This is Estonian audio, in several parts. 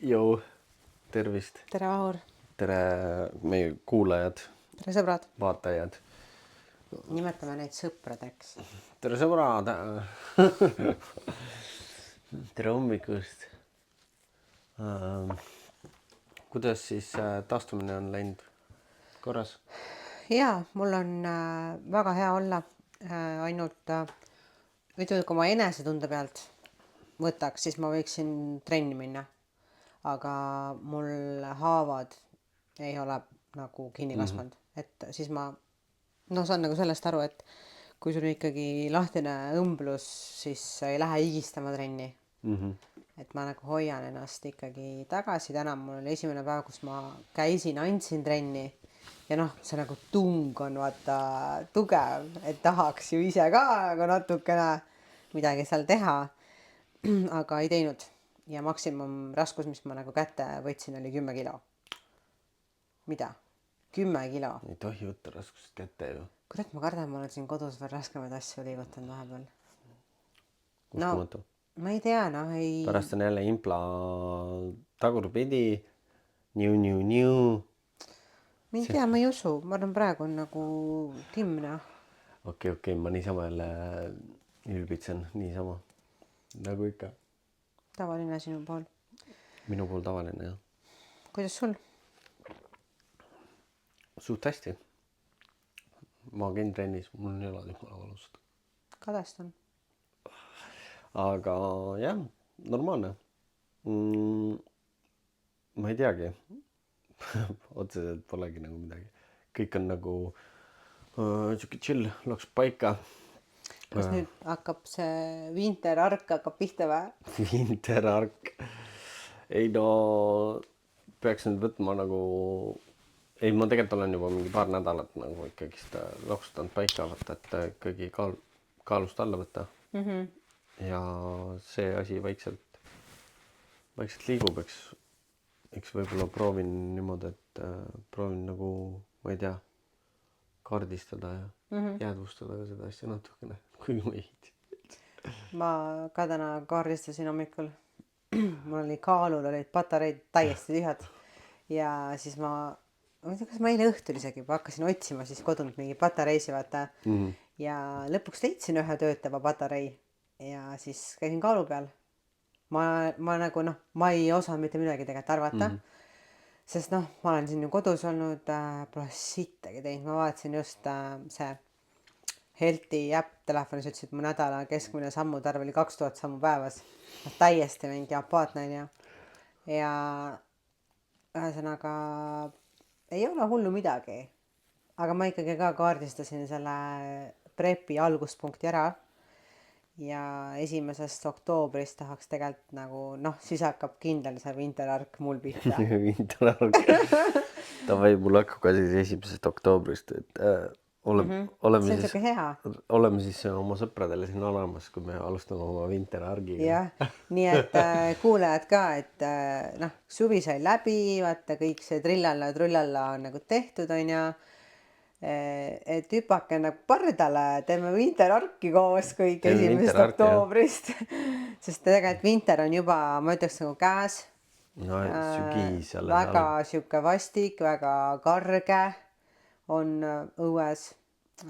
Jou, tervist. Tere, Vahur. Tere meie kuulajad, Tere, sõbrad. vaatajad. Nimetame neid sõpradeks. Tere sõbrad. Tere hommikust. Kuidas siis taastumine on läinud korras? Jaa, mul on väga hea olla. Ainult ütleme, kui ma enesetunde pealt võtaks, siis ma võiksin trenni minna. Aga mul haavad ei ole nagu kinni kasvanud. Et siis ma saan nagu sellest aru, et kui sul ikkagi lahtine õmblus, siis ei lähe higistama trenni. Et ma nagu hoian ennast ikkagi tagasi. Täna mul oli esimene päev, kus ma käisin, andsin trenni. Ja see nagu tung on vaata tugev, et tahaks ju ise ka nagu natukene midagi seal teha, aga ei teinud. Ja maksimum raskus, mis ma nagu kätte võtsin, oli 10 kilo. Mida? 10 kilo. Ei tohi võtta raskust kätte ju. Kurat, ma kardan, ma olen siin kodus veel raskemaid asju liigutanud vahepeal. Uskumatu. Ma ei tea, ei... Pärast on jälle impla tagurpidi. Niu. Ma ei tea, ma ei usu. Ma arvan, praegu on nagu timne. Okei, ma niisama jälle ülbitsen. Niisama. Nagu ikka. Tavaline sinu pool. Minu pool tavaline, jah. Kuidas sul? Suht hästi. Ma käin trennis, mul on jalad jumala valusad. Kadestan. Aga jah, normaalne. Ma ei teagi. Otseselt polegi nagu midagi. Kõik on nagu siuke chill, loks paika. Kas nüüd hakkab see winterark hakkab pihta või? Winterark. Ei peaks nüüd võtma nagu... Ei, ma tegelikult olen juba mingi paar nädalat nagu ikkagi seda loksutanud paika võtta, et ikkagi kaalust alla võtta. Ja see asi vaikselt liigub, eks võib-olla proovin niimoodi, et proovin nagu, ma ei tea, kaardistada ja jäädvustada ka seda asja natukene, kuigi ma ei hiiti. Ma ka täna kaardistasin hommikul. Mul oli kaalul, olid patareid täiesti tühjad. Ja siis ma ei tea, kas ma eile õhtul isegi hakkasin otsima siis kodunud mingi patareisi, vaata. Ja lõpuks leidsin ühe töötava patarei ja siis käisin kaalu peal. Ma nagu ma ei osanud mitte midagi tegelikult arvata, sest ma olen siin ju kodus olnud, pole sittagi teinud. Ma vaatasin just see Healthy äpp telefonis, ütles, et mu nädala keskmine sammutarv oli 2000 sammu päevas. Täiesti mingi apaatne ja ühesõnaga ei ole hullu midagi, aga ma ikkagi ka kaardistasin selle prepi alguspunkti ära ja 1. oktoobrist tahaks tegelikult nagu, siis hakkab kindel see winterark mul pihta. Winterark. Tavai, mul hakkab ka siis 1. oktoobrist, et oleme siis oma sõpradele siin alamas, kui me alustame oma winterargiga. Jah, nii et kuulajad ka, et suvi sai läbi, vaata kõik see trullalla on nagu tehtud, on ja et hüpake nagu pardale, teeme winterarki koos kõik 1. oktoobrist, sest tegelikult winter on juba, ma ütleks nagu käes. Sügis. Väga siuke vastik, väga karge on õues,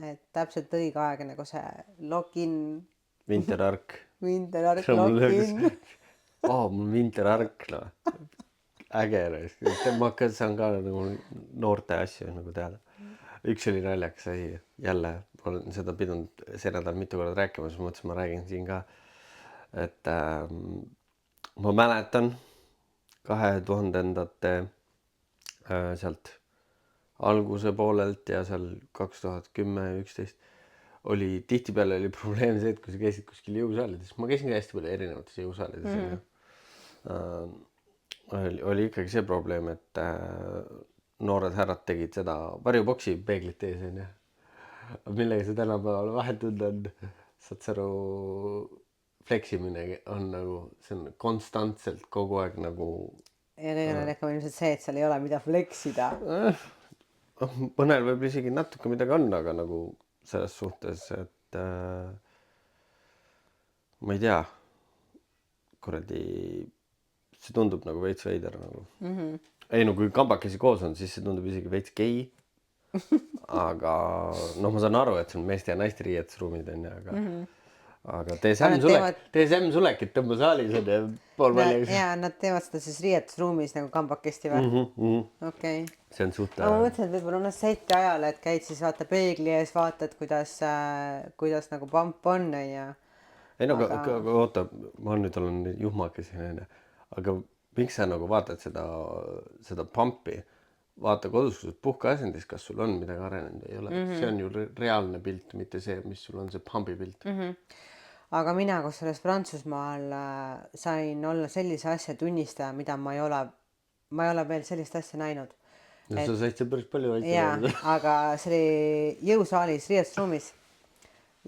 et täpselt õige aeg nagu see lock-in. Winterark Lock-in. Mul winterark, äge. Ma saan ka nagu noorte asju nagu teada. Üks oli naljakas asi, jälle olen seda pidanud see nädal mitu korda rääkima, siis mõtlesin, ma räägin siin ka, et ma mäletan 2000-ndate sealt alguse poolelt ja seal 2010-11 oli tihtipeale oli probleem see, et kui sa käisid kuskil jõusaalides, ma käisin ka hästi palju erinevates jõusaalides, oli ikkagi see probleem, et noored härrad tegid seda varjuboksi peeglite ees, on ju. Millega see tänapäeval vahetud on, saad aru, fleksimine on nagu, see on konstantselt kogu aeg nagu... Ja kõige näilikam ilmselt see, et seal ei ole mida fleksida. Mõnel võib isegi natuke midagi on, aga nagu selles suhtes, et ma ei tea, kuradi see tundub nagu veits veider nagu ei no kui kambakesi koos on, siis see tundub isegi veits gei aga noh, ma saan aru, et see on meeste ja naiste riietusruumid on ju, aga tee sämsulekit tõmba saalis on ja pool välja. ja nad teevad seda siis riietusruumis nagu kambakesti või? Okei. See on suht. ma mõtlesin, et võib-olla on seti ajal, et käid siis vaata peegli ees, vaatad, kuidas nagu pamp on ja. ei no aga oota, ma nüüd olen juhmakesi onju, aga miks sa nagu vaatad seda pampi, vaata kodus puhkeasendis, kas sul on midagi arenenud või ei ole, see on ju reaalne pilt, mitte see, mis sul on see pambi pilt. Aga mina kusjuures Prantsusmaal sain olla sellise asja tunnistaja, mida ma ei ole veel sellist asja näinud. No sa said see päris palju jaa, aga see oli jõusaalis riietusruumis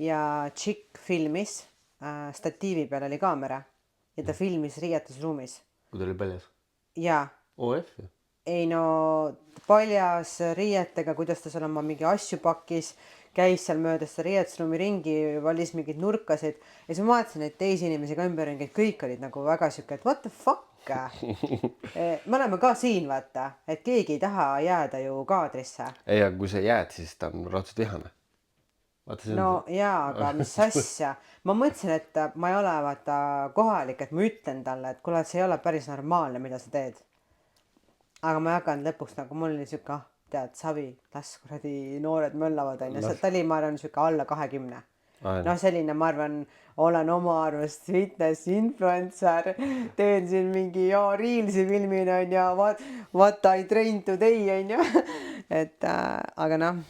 ja tšikk filmis, statiivi peal oli kaamera ja ta filmis riietusruumis. Kui ta oli paljas? Jaa. OF? Ei no paljas riietega, kuidas ta seal oma mingi asju pakkis, käis seal mööda seda riietusruumi ringi, valis mingeid nurkasid ja siis ma vaatasin neid teisi inimesi ka ümberringi, et kõik olid nagu väga siuke, et what the fuck me oleme ka siin vaata, et keegi ei taha jääda ju kaadrisse. Ei, aga kui sa jääd, siis ta on raudselt vihane. No jaa, aga mis asja, ma mõtlesin, et ma ei ole vaata kohalik, et ma ütlen talle, et kuule, see ei ole päris normaalne, mida sa teed. Aga ma ei hakanud lõpuks nagu, mul oli siuke, tead, savi, las kuradi noored möllavad on ja see tali, ma arvan, siuke alla 20. No selline, ma arvan, olen oma arvast fitness influencer, teen siin mingi reelsi filmin on ja what I train today on ju, et aga noh,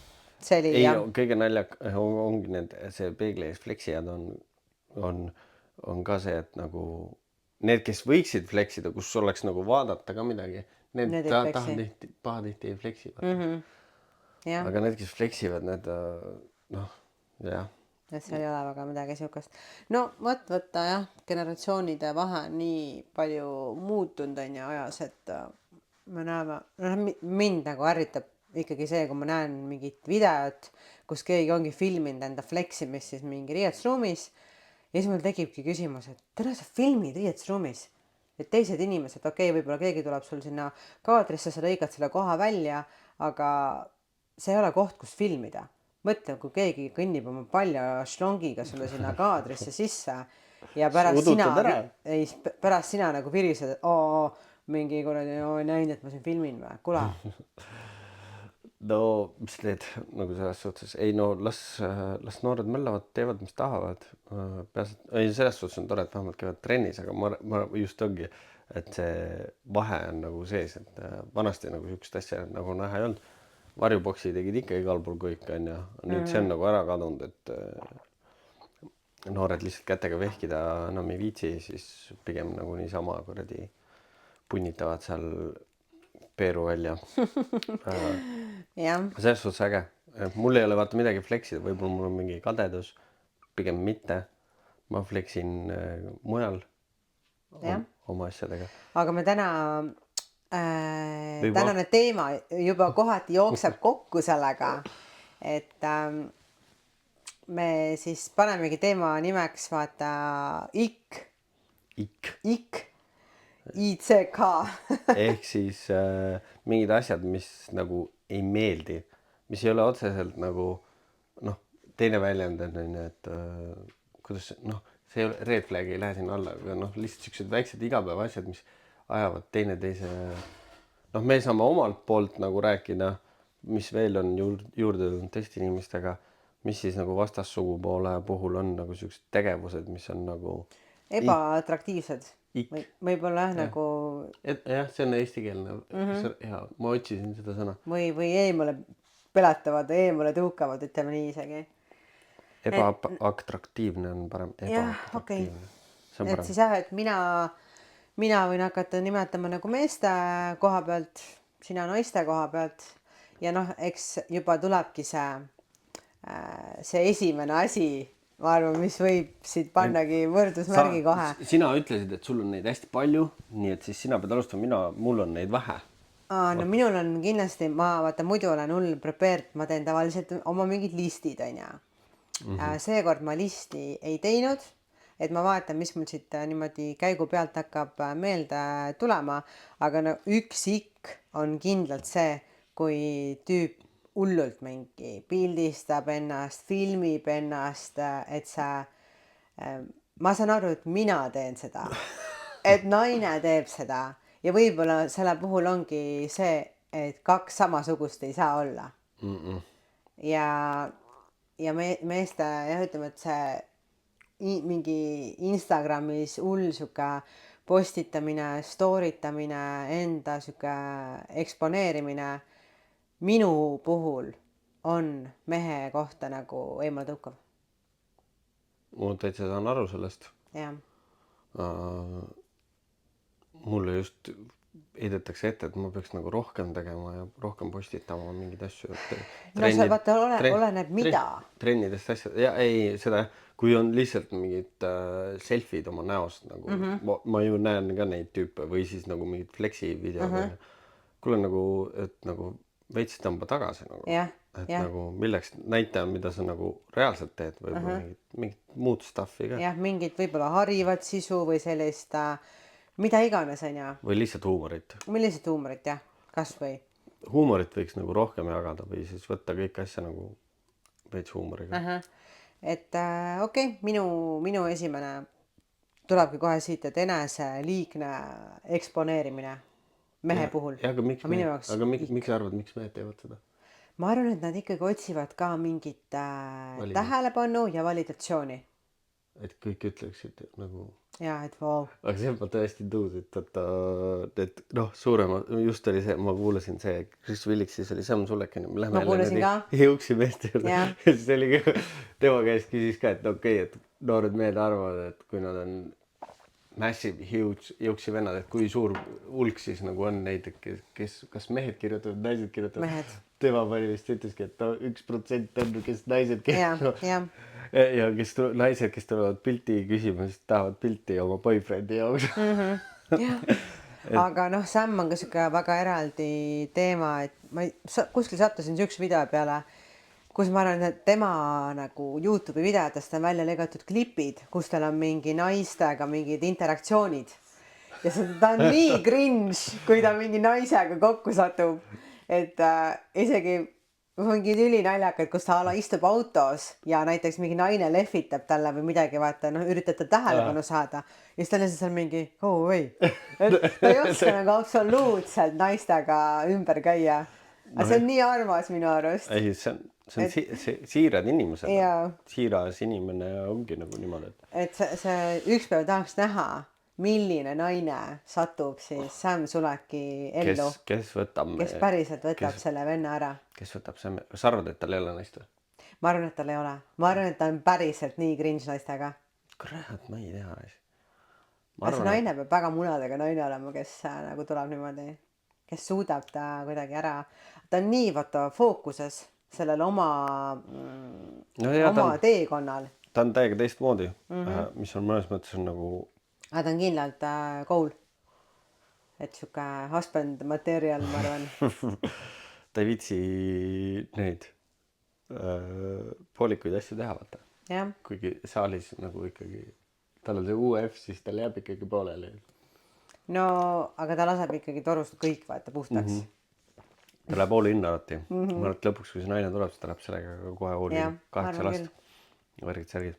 see oli jah. Ei, kõige naljak ongi see peegli ees fleksijad on ka see, et nagu need, kes võiksid fleksida, kus oleks nagu vaadata ka midagi, need pahatihti ei fleksi. Aga need, kes fleksivad, need noh, jah. Et seal ei ole väga midagi siukest. No võtta jah, generatsioonide vahe nii palju muutunud on ja ajas, et me näeme, mind nagu ärritab ikkagi see, kui ma näen mingit videot, kus keegi ongi filminud enda fleksimist siis mingi riietusruumis ja siis mul tekibki küsimus, et tere, sa filmid riietusruumis, et teised inimesed, võib-olla keegi tuleb sul sinna kaadrisse, sa lõigad selle koha välja, aga see ei ole koht, kus filmida. Mõtle, kui keegi kõnnib oma palja šlongiga sulle sinna kaadrisse sisse ja pärast sina nagu virised, et mingi kuradi näinud, et ma siin filmin või, kula. No mis need nagu selles suhtes, ei no las noored möllavad, teevad mis tahavad. Ei, selles suhtes on tore, et vähemalt käivad trennis, aga ma just ongi, et see vahe on nagu sees, et vanasti nagu siukest asja nagu näha ei olnud. Varjuboksi tegid ikka igal pool kõik on ja nüüd see on nagu ära kadunud, et noored lihtsalt kätega vehkida enam ei viitsi, siis pigem nagu niisama kuradi punnitavad seal peeru välja. Selles suhtes äge. Mul ei ole vaata midagi fleksida, võib-olla mul on mingi kadedus, pigem mitte. Ma fleksin mujal oma asjadega. Aga me tänane teema juba kohati jookseb kokku sellega, et me siis panemegi teema nimeks vaata ICK ehk siis mingid asjad, mis nagu ei meeldi, mis ei ole otseselt nagu teine väljend on, et kuidas see ei ole, red flag ei lähe sinna alla, aga lihtsalt siuksed väiksed igapäeva asjad, mis ajavad teineteise, me saame omalt poolt nagu rääkida, mis veel on juurde tulnud teiste inimestega, mis siis nagu vastassugupoole puhul on nagu siuksed tegevused, mis on nagu ebaatraktiivsed. Võib-olla nagu jah, see on eestikeelne. Ja ma otsisin seda sõna. Või eemale peletavad, eemale tõukavad, ütleme nii isegi. Ebaatraktiivne on parem. Jah, okei. Et siis jah, et mina võin hakata nimetama nagu meeste koha pealt, sina naiste koha pealt ja eks juba tulebki see esimene asi, ma arvan, mis võib siit pannagi võrdusmärgi kohe. Sina ütlesid, et sul on neid hästi palju, nii et siis sina pead alustama, mul on neid vähe. No minul on kindlasti, ma vaata muidu olen hull prepared, ma teen tavaliselt oma mingid listid on ja. Seekord ma listi ei teinud, et ma vaatan, mis mul siit niimoodi käigu pealt hakkab meelde tulema, aga no üks ikk on kindlalt see, kui tüüp hullult mingi pildistab ennast, filmib ennast, et ma saan aru, et mina teen seda, et naine teeb seda ja võib-olla selle puhul ongi see, et kaks samasugust ei saa olla. ja meeste jah, ütleme, et see mingi Instagramis hull sihuke postitamine, stooritamine, enda sihuke eksponeerimine minu puhul on mehe kohta nagu eemaltõukav. ma täitsa saan aru sellest. jah, mulle just heidetakse ette, et ma peaks nagu rohkem tegema ja rohkem postitama mingeid asju. no see vaata oleneb mida. Trennidest asjad ja ei seda, kui on lihtsalt mingid selfie'd oma näost nagu ma ju näen ka neid tüüpe või siis nagu mingid flexi videod. kuule nagu, et nagu veits tõmba tagasi nagu. et nagu milleks näita, mida sa nagu reaalselt teed või mingit muud stuff'i ka. jah, mingit võib-olla harivat sisu või sellist mida iganes onju. või lihtsalt huumorit. või lihtsalt huumorit jah, kasvõi. huumorit võiks nagu rohkem jagada või siis võtta kõik asja nagu veits huumoriga. et okei, minu esimene tulebki kohe siit, et eneseliigne eksponeerimine mehe puhul. aga miks sa arvad, miks mehed teevad seda? ma arvan, et nad ikkagi otsivad ka mingit tähelepanu ja validatsiooni. et kõik ütleksid nagu. ja, et vau. aga see on tõesti tõus, et noh, suurema, just oli see, ma kuulasin see, Chris Williksis oli Sam Sulekani, me lähme jälle jõuksi meeste juurde. ja siis oli ka, tema käest küsis ka, et okei, et noored mehed arvavad, et kui nad on massive, huge jõuksi vennad, et kui suur hulk siis nagu on neid, kes, kas mehed kirjutavad, naised kirjutavad. tema pani vist ütleski, et 1% on, kes naised kirjutavad. ja kes naised, kes tulevad pilti küsima, siis tahavad pilti oma boyfriend'i jaoks. aga noh, Sam on ka siuke väga eraldi teema, et ma kuskil sattusin siukse video peale, kus ma arvan, et tema nagu YouTube'i videotest on välja lõigatud klipid, kus tal on mingi naistega mingid interaktsioonid ja ta on nii cringe, kui ta mingi naisega kokku satub, et isegi mingid ülinaljakad, kus ta istub autos ja näiteks mingi naine lehvitab talle või midagi, vaata, noh, üritab ta tähelepanu saada ja siis ta on lihtsalt seal mingi go away, et ta ei oska nagu absoluutselt naistega ümber käia. aga see on nii armas minu arust. ei, see on siirad inimesed. siiras inimene ongi nagu niimoodi. et see ükspäev tahaks näha, milline naine satub siis Sam Suleki ellu. kes päriselt võtab selle venna ära. kes võtab Sam, kas sa arvad, et tal ei ole naist või? ma arvan, et tal ei ole. ma arvan, et ta on päriselt nii cringe naistega. kurat, ma ei tea. aga see naine peab väga munadega naine olema, kes nagu tuleb niimoodi, kes suudab ta kuidagi ära. ta on nii vaata fookuses sellel oma teekonnal. ta on täiega teistmoodi, mis on mõnes mõttes on nagu. aga ta on kindlalt goal. et sihuke husband material, ma arvan. ta ei viitsi neid poolikuid asju teha, vaata. kuigi saalis nagu ikkagi, tal on see UF, siis tal jääb ikkagi pooleli. no aga ta laseb ikkagi torust kõik vaata puhtaks. ta läheb all in alati. ma arvan, et lõpuks, kui see naine tuleb, siis ta läheb sellega kohe all in. 8 last. värgid, särgid.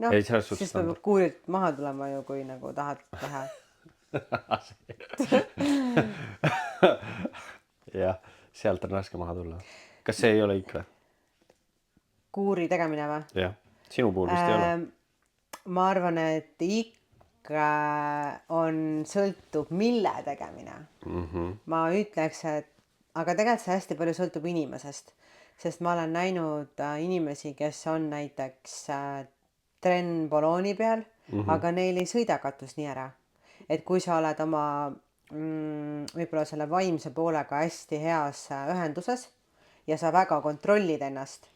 noh, siis peab kuurilt maha tulema ju, kui nagu tahad teha. jah, sealt on raske maha tulla. kas see ei ole ikka? kuuri tegemine või? jah, sinu puhul vist ei ole. ma arvan, et ikka sõltub mille tegemine. ma ütleks, et aga tegelikult see hästi palju sõltub inimesest, sest ma olen näinud inimesi, kes on näiteks trenboloni peal, aga neil ei sõida katus nii ära. et kui sa oled oma võib-olla selle vaimse poolega hästi heas ühenduses ja sa väga kontrollid ennast,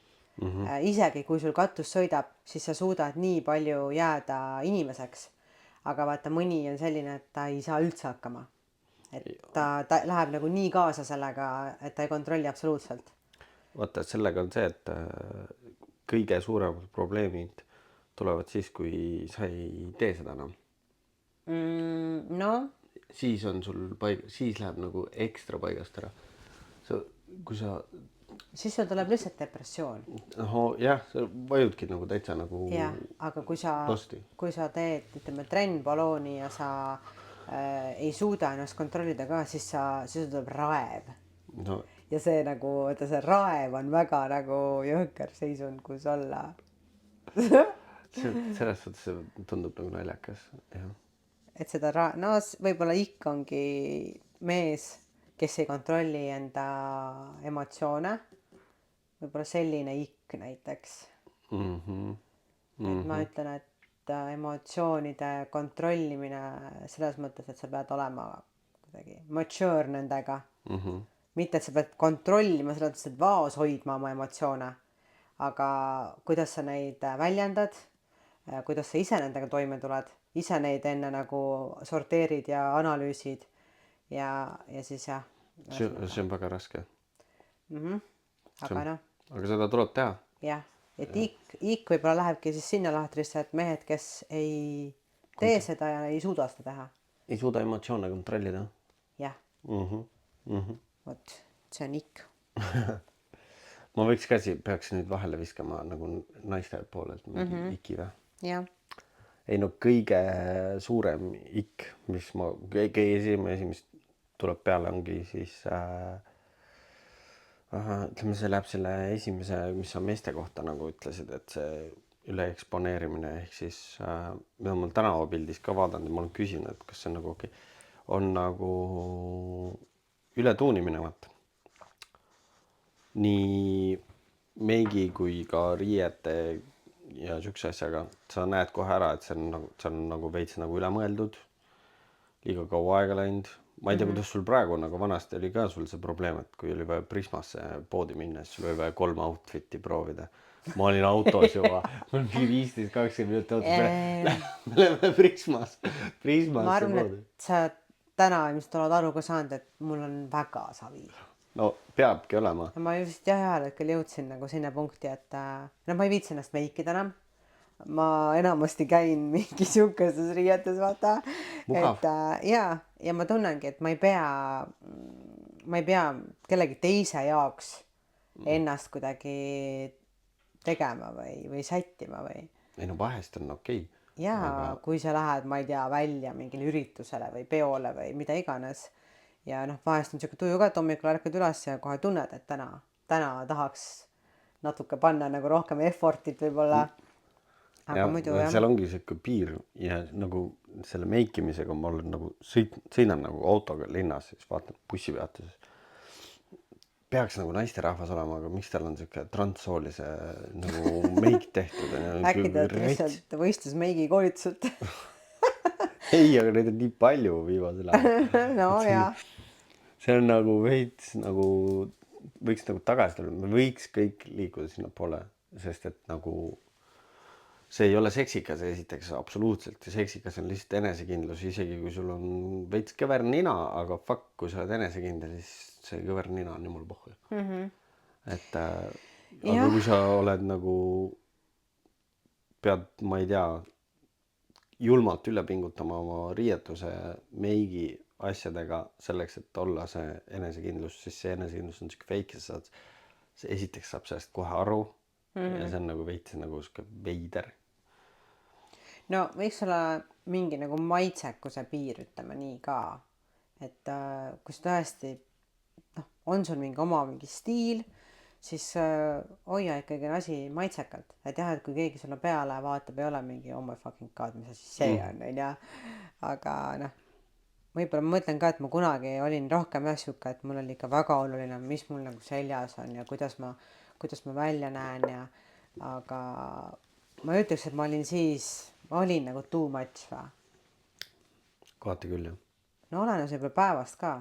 isegi kui sul katus sõidab, siis sa suudad nii palju jääda inimeseks. aga vaata, mõni on selline, et ta ei saa üldse hakkama. et ta läheb nagu nii kaasa sellega, et ta ei kontrolli absoluutselt. vaata, sellega on see, et kõige suuremad probleemid tulevad siis, kui sa ei tee seda enam. No Siis on sul siis läheb nagu ekstra paigast ära. Kui sa siis sul tuleb lihtsalt depressioon. jah, sa vajudki nagu täitsa nagu jah, aga losti. kui sa teed, ütleme, trennbalooni ja sa ei suuda ennast kontrollida ka, siis sul tuleb raev. No ja see nagu, vaata see raev on väga nagu jõhker seisund, kus olla. selles suhtes see tundub nagu naljakas, jah. et seda võib-olla ikka ongi mees, kes ei kontrolli enda emotsioone. võib-olla selline ikk näiteks. et ma ütlen, et emotsioonide kontrollimine selles mõttes, et sa pead olema kuidagi mature nendega. mitte, et sa pead kontrollima selles mõttes, et vaos hoidma oma emotsioone, aga kuidas sa neid väljendad, kuidas sa ise nendega toime tuled, ise neid enne nagu sorteerid ja analüüsid ja siis jah. See on väga raske. aga noh. Aga seda tuleb teha. jah, et ikk võib-olla lähebki siis sinna lahtrisse, et mehed, kes ei tee seda ja ei suuda seda teha. Ei suuda emotsioone kontrollida. jah. vot, see on ikk. ma võiks peaks nüüd vahele viskama nagu naiste poolelt mingi iki või? jah. Ei no kõige suurem ikk, mis kõige esimest tuleb peale, ongi siis ütleme, see läheb selle esimese, mis sa meeste kohta nagu ütlesid, et see üleeksponeerimine ehk siis mida ma tänavapildis ka vaadanud ja ma olen küsinud, et kas see on nagu okei. On nagu ületuunimine, vaata. Nii meigi kui ka riiete ja siukse asjaga. Sa näed kohe ära, et see on nagu veits nagu ülemõeldud. Liiga kaua aega läinud. Ma ei tea, kuidas sul praegu, aga vanasti oli ka sul see probleem, et kui oli vaja Prismasse poodi minna, siis sul oli vaja 3 outfiti proovida. Ma olin autos juba, mul mingi 15-20 minutit autos me läheme Prismasse ma arvan, et sa täna ilmselt oled aru ka saanud, et mul on väga savi. No peabki olema. Ma just ühel hetkel jõudsin nagu sinna punkti, et ma ei viitsi ennast meikida enam. Ma enamasti käin mingi siukeses riietes, vaata. Mugav. Ja ma tunnengi, et ma ei pea kellegi teise jaoks ennast kuidagi tegema või sättima või. Ei no vahest on okei. Jaa, kui sa lähed, ma ei tea, välja mingile üritusele või peole või mida iganes. Ja vahest on siuke tuju ka, et hommikul ärkad üles ja kohe tunned, et täna tahaks natuke panna nagu rohkem effortit võib-olla. Aga ja, muidu seal ongi siuke piir ja nagu selle meikimisega ma olen nagu sõidan nagu autoga linnas, siis vaatan bussipeatuses. Peaks nagu naisterahvas olema, aga miks tal on siuke transsoolise nagu meik tehtud? Äkki tead lihtsalt võistlusmeigi koolituselt? Ei, aga neid on nii palju viimasel ajal. No jaa. See on nagu veits nagu võiks nagu tagasi tulla, me võiks kõik liikuda sinna poole, sest et nagu see ei ole seksikas esiteks absoluutselt ja seksikas on lihtsalt enesekindlus, isegi kui sul on veits kõver nina, aga fuck, kui sa oled enesekindel, siis see kõver nina on jumal pohhu. Et aga kui sa oled nagu pead, ma ei tea, julmalt üle pingutama oma riietuse, meigi asjadega selleks, et olla see enesekindlus, siis see enesekindlus on siuke fake ja see esiteks saab sellest kohe aru ja see on nagu veits nagu siuke veider. No võiks olla mingi nagu maitsekuse piir, ütleme nii ka, et kui sa tõesti on sul mingi stiil, siis hoia ikkagi asi maitsekalt, et jah, et kui keegi sulle peale vaatab, ei ole mingi oh my fucking god, mis asi see on ja, aga võib-olla ma mõtlen ka, et ma kunagi olin rohkem siuke, et mul oli ikka väga oluline, mis mul nagu seljas on ja kuidas ma välja näen ja aga ma ütleks, et ma olin nagu too much või? Kohati küll, jah. No olenes võib-olla päevast ka.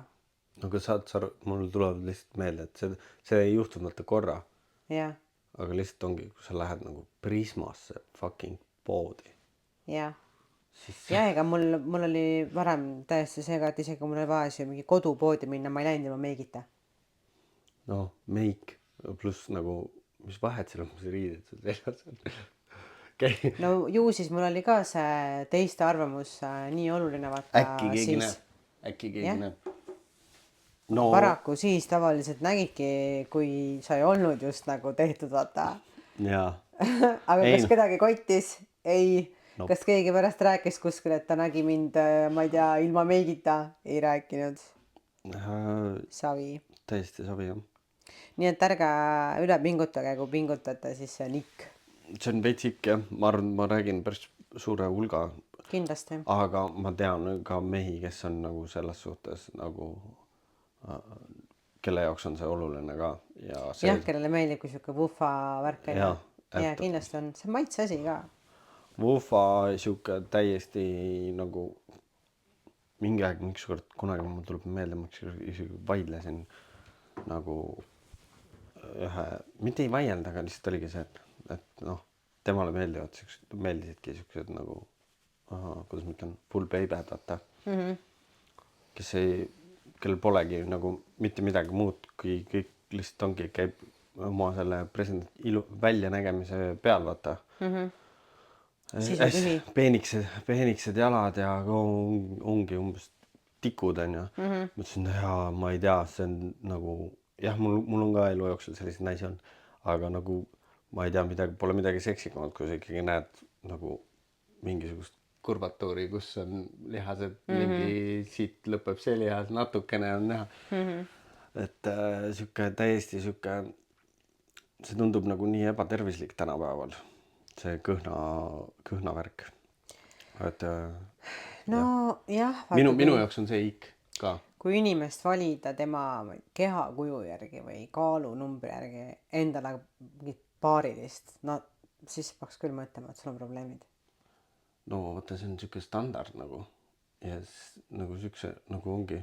Aga saad sa, mul tuleb lihtsalt meelde, et see ei juhtunud mõtte korra. Jah. Aga lihtsalt ongi, kui sa lähed nagu Prismasse fucking poodi. Jah. Ja ega mul oli varem täiesti see ka, et isegi mul oli vaja siia mingi kodupoodi minna, ma ei läinud ilma meigita. No, meik pluss nagu, mis vahet seal on, mis riided sul seljas on. no ju siis mul oli ka see teiste arvamus nii oluline, vaata äkki keegi siis. näeb, äkki keegi Jah. näeb. No Paraku siis tavaliselt nägidki, kui sa ei olnud just nagu tehtud, vaata. jaa. Aga Ei, kas noh. kedagi koitis? Ei. Nope. Kas keegi pärast rääkis kuskil, et ta nägi mind, ma ei tea, ilma meigita? Ei rääkinud. Savi. Täiesti sobi jah. Nii et ärge üle pingutage, kui pingutate, siis see on ikk. See on veits ikk jah, ma arvan, ma räägin päris suure hulga, Kindlasti. aga ma tean ka mehi, kes on nagu selles suhtes nagu, kelle jaoks on see oluline ka ja see Jah, kellele meeldib, kui sihuke vufa värk on. Jah, Ja kindlasti on. See on maitse asi ka. vufa sihuke täiesti nagu mingi aeg, ükskord kunagi mul tuleb meelde, ma isegi vaidlesin nagu ühe, mitte ei vaielda, aga lihtsalt oligi see, et noh, temale meeldivad siuksed, meeldisidki siuksed nagu, kuidas ma ütlen, full baby'd, vaata. Kes ei, kellel polegi nagu mitte midagi muud, kui kõik lihtsalt ongi, käib oma selle president väljanägemise peal, vaata. Sisutühi. Peenikesed jalad ja ongi umbes tikud on ju. Mõtlesin, jaa, ma ei tea, see on nagu, jah, mul on ka elu jooksul selliseid naisi on, aga nagu ma ei tea, pole midagi seksikamat, kui sa ikkagi näed nagu mingisugust kurbatuuri, kus on lihased, mingi siit lõpeb see lihas, natukene on näha. Et sihuke täiesti sihuke, see tundub nagu nii ebatervislik tänapäeval, see kõhna värk. Et No jah, minu jaoks on see ikk ka. kui inimest valida tema kehakuju järgi või kaalunumbri järgi endale mingit paarilist, no siis peaks küll mõtlema, et sul on probleemid. No vaata, see on sihuke standard nagu ja nagu siukse nagu ongi,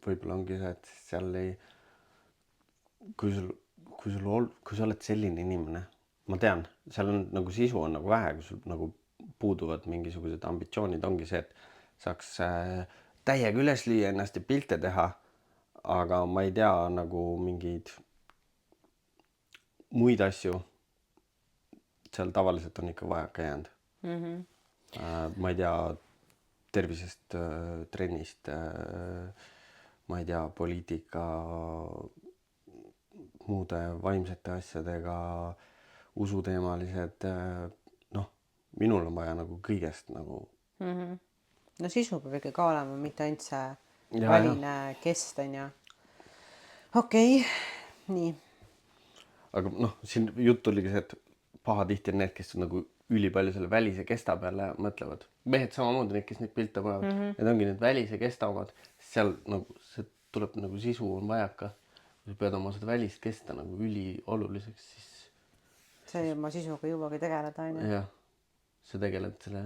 võib-olla ongi see, et seal ei, kui sa oled selline inimene, ma tean, seal on nagu sisu on nagu vähe, kui sul nagu puuduvad mingisugused ambitsioonid, ongi see, et saaks täiega üles lüüa ennast ja pilte teha, aga ma ei tea nagu mingeid muid asju, seal tavaliselt on ikka vajaka jäänud. Ma ei tea tervisest, trennist, ma ei tea poliitika, muude vaimsete asjadega, usuteemalised, noh, minul on vaja nagu kõigest nagu. No sisu peab ikka ka olema, mitte ainult see Ja, väline kest on ju. Okei, nii. Aga noh, siin jutt oligi see, et pahatihti on need, kes on nagu ülipalju selle välise kesta peale mõtlevad. Mehed samamoodi, need, kes neid pilte panevad. Need ongi need välise kesta omad. Seal nagu see tuleb nagu sisu on vajaka. Kui pead oma seda välist kesta nagu üli oluliseks, siis See oma sisuga ei jõuagi tegeleda on ju. jah, sa tegeled selle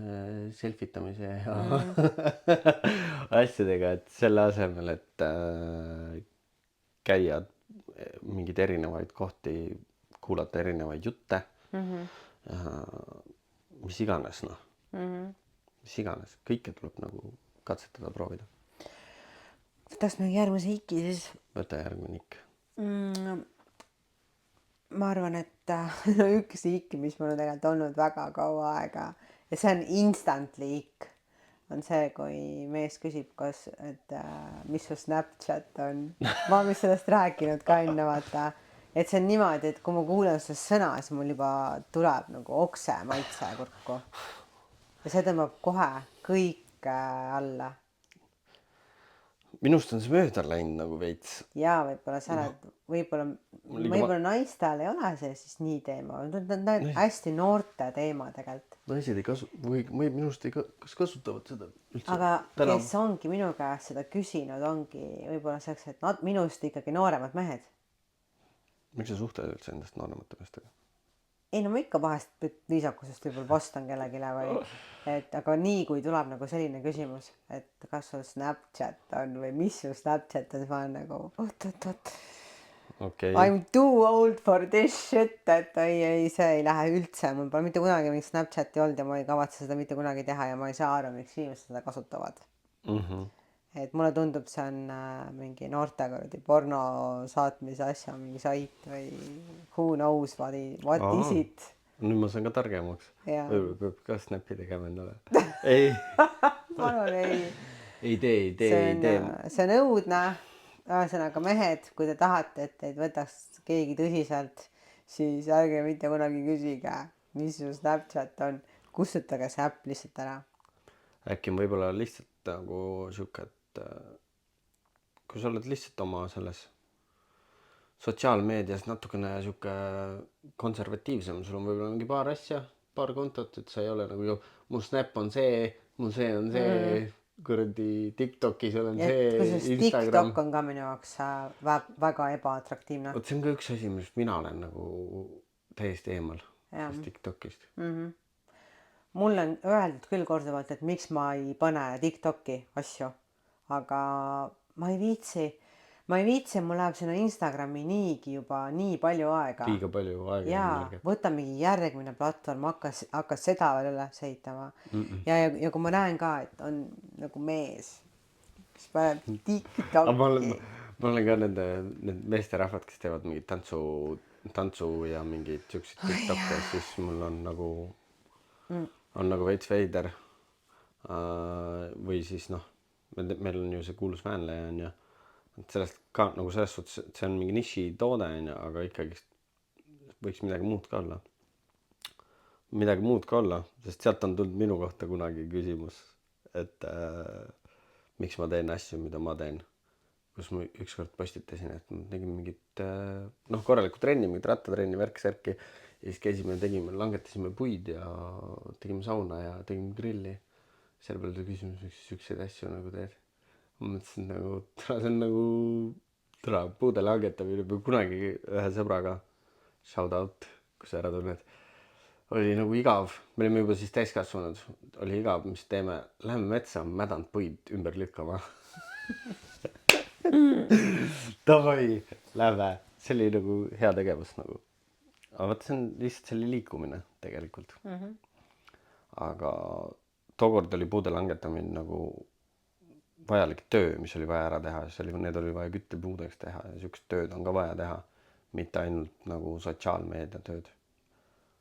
selfitamise ja asjadega, et selle asemel, et käia mingeid erinevaid kohti, kuulata erinevaid jutte, mis iganes, noh. Mis iganes, kõike tuleb nagu katsetada, proovida. Võtaks mingi järgmise hiki siis. Võta järgmine ikka. Ma arvan, et üks hik, mis mul on tegelikult olnud väga kaua aega ja see on instantly hik, on see, kui mees küsib, et mis su Snapchat on. Ma olen sellest rääkinud ka enne, vaata, et see on niimoodi, et kui ma kuulen seda sõna, siis mul juba tuleb nagu okse maitse kurku ja see tõmbab kohe kõik alla. Minust on see mööda läinud nagu veits. Jaa, võib-olla sa oled, võib-olla naistel ei ole see siis nii teema. Need on hästi noorte teema tegelikult. Naised ei minust ei kasutavad seda üldse. Aga kes ongi minu käest seda küsinud, ongi võib-olla selleks, et nad minust ikkagi nooremad mehed. Miks sa suhtled üldse endast nooremate meestega? Ei, no ma ikka vahest viisakusest võib-olla vastan kellegile või, et aga nii, kui tuleb nagu selline küsimus, et kas sul Snapchat on või mis su Snapchat on, siis ma olen nagu oot. Okay. I'm too old for this shit, et ei, see ei lähe üldse, mul pole mitte kunagi mingit Snapchati olnud ja ma ei kavatse seda mitte kunagi teha ja ma ei saa aru, miks inimesed seda kasutavad. Et mulle tundub, see on mingi noorte porno saatmise asja, mingi sait või who knows what is it. nüüd ma saan ka targemaks. Jaa. võib-olla peab ka snappi tegema endale. ei, palun ei. ei tee. See on õudne. Ühesõnaga mehed, kui te tahate, et teid võtaks keegi tõsiselt, siis ärge mitte kunagi küsige, mis su Snapchat on. Kustutage see äpp lihtsalt ära. Äkki on võib-olla lihtsalt nagu sihuke, et kui sa oled lihtsalt oma selles sotsiaalmeedias natukene sihuke konservatiivsem, sul on võib-olla mingi paar asja, paar kontot, et sa ei ole nagu, mul Snap on see, mul see on see, kuradi TikTokis olen see, Instagram. TikTok on ka minu jaoks väga ebaatraktiivne. Vot see on ka üks asi, millest mina olen nagu täiesti eemal sellest TikTokist. Mul on öeldud küll korduvalt, et miks ma ei pane TikToki asju, aga ma ei viitsi, mul läheb sinna Instagrami niigi juba nii palju aega. Liiga palju aega. Jaa, võta mingi järgmine platvorm, hakkas seda veel üles ehitama. Ja kui ma näen ka, et on nagu mees, kes paneb TikToki. Ma olen ka need meesterahvad, kes teevad mingit tantsu ja mingid siuksed TikTok'e, siis mul on nagu veits veider. Või siis meil on ju see kuulus väänleja on ja sellest ka nagu selles suhtes, et see on mingi niši toode on ja, aga ikkagi võiks midagi muud ka olla, sest sealt on tulnud minu kohta kunagi küsimus, et miks ma teen asju, mida ma teen, kus ma ükskord postitasin, et ma tegin mingit korralikku trenni, mingit rattatrenni, värk-särki ja siis käisime, langetasime puid ja tegime sauna ja tegime grilli. Selle peale tuli küsimus, miks siukseid asju nagu teed. Ma mõtlesin see on nagu puude langetamine, kunagi ühe sõbraga shout out, kui sa ära tunned. Oli nagu igav, me olime juba siis täiskasvanud, oli igav, mis teeme, läheme metsa mädanud puid ümber lükkama. Davai, lähme, see oli nagu hea tegevus nagu. Aga vaata, see on lihtsalt selle liikumine tegelikult. Aga tookord oli puude langetamine nagu vajalik töö, mis oli vaja ära teha, need oli vaja küttepuudeks teha ja siukest tööd on ka vaja teha, mitte ainult nagu sotsiaalmeedia tööd.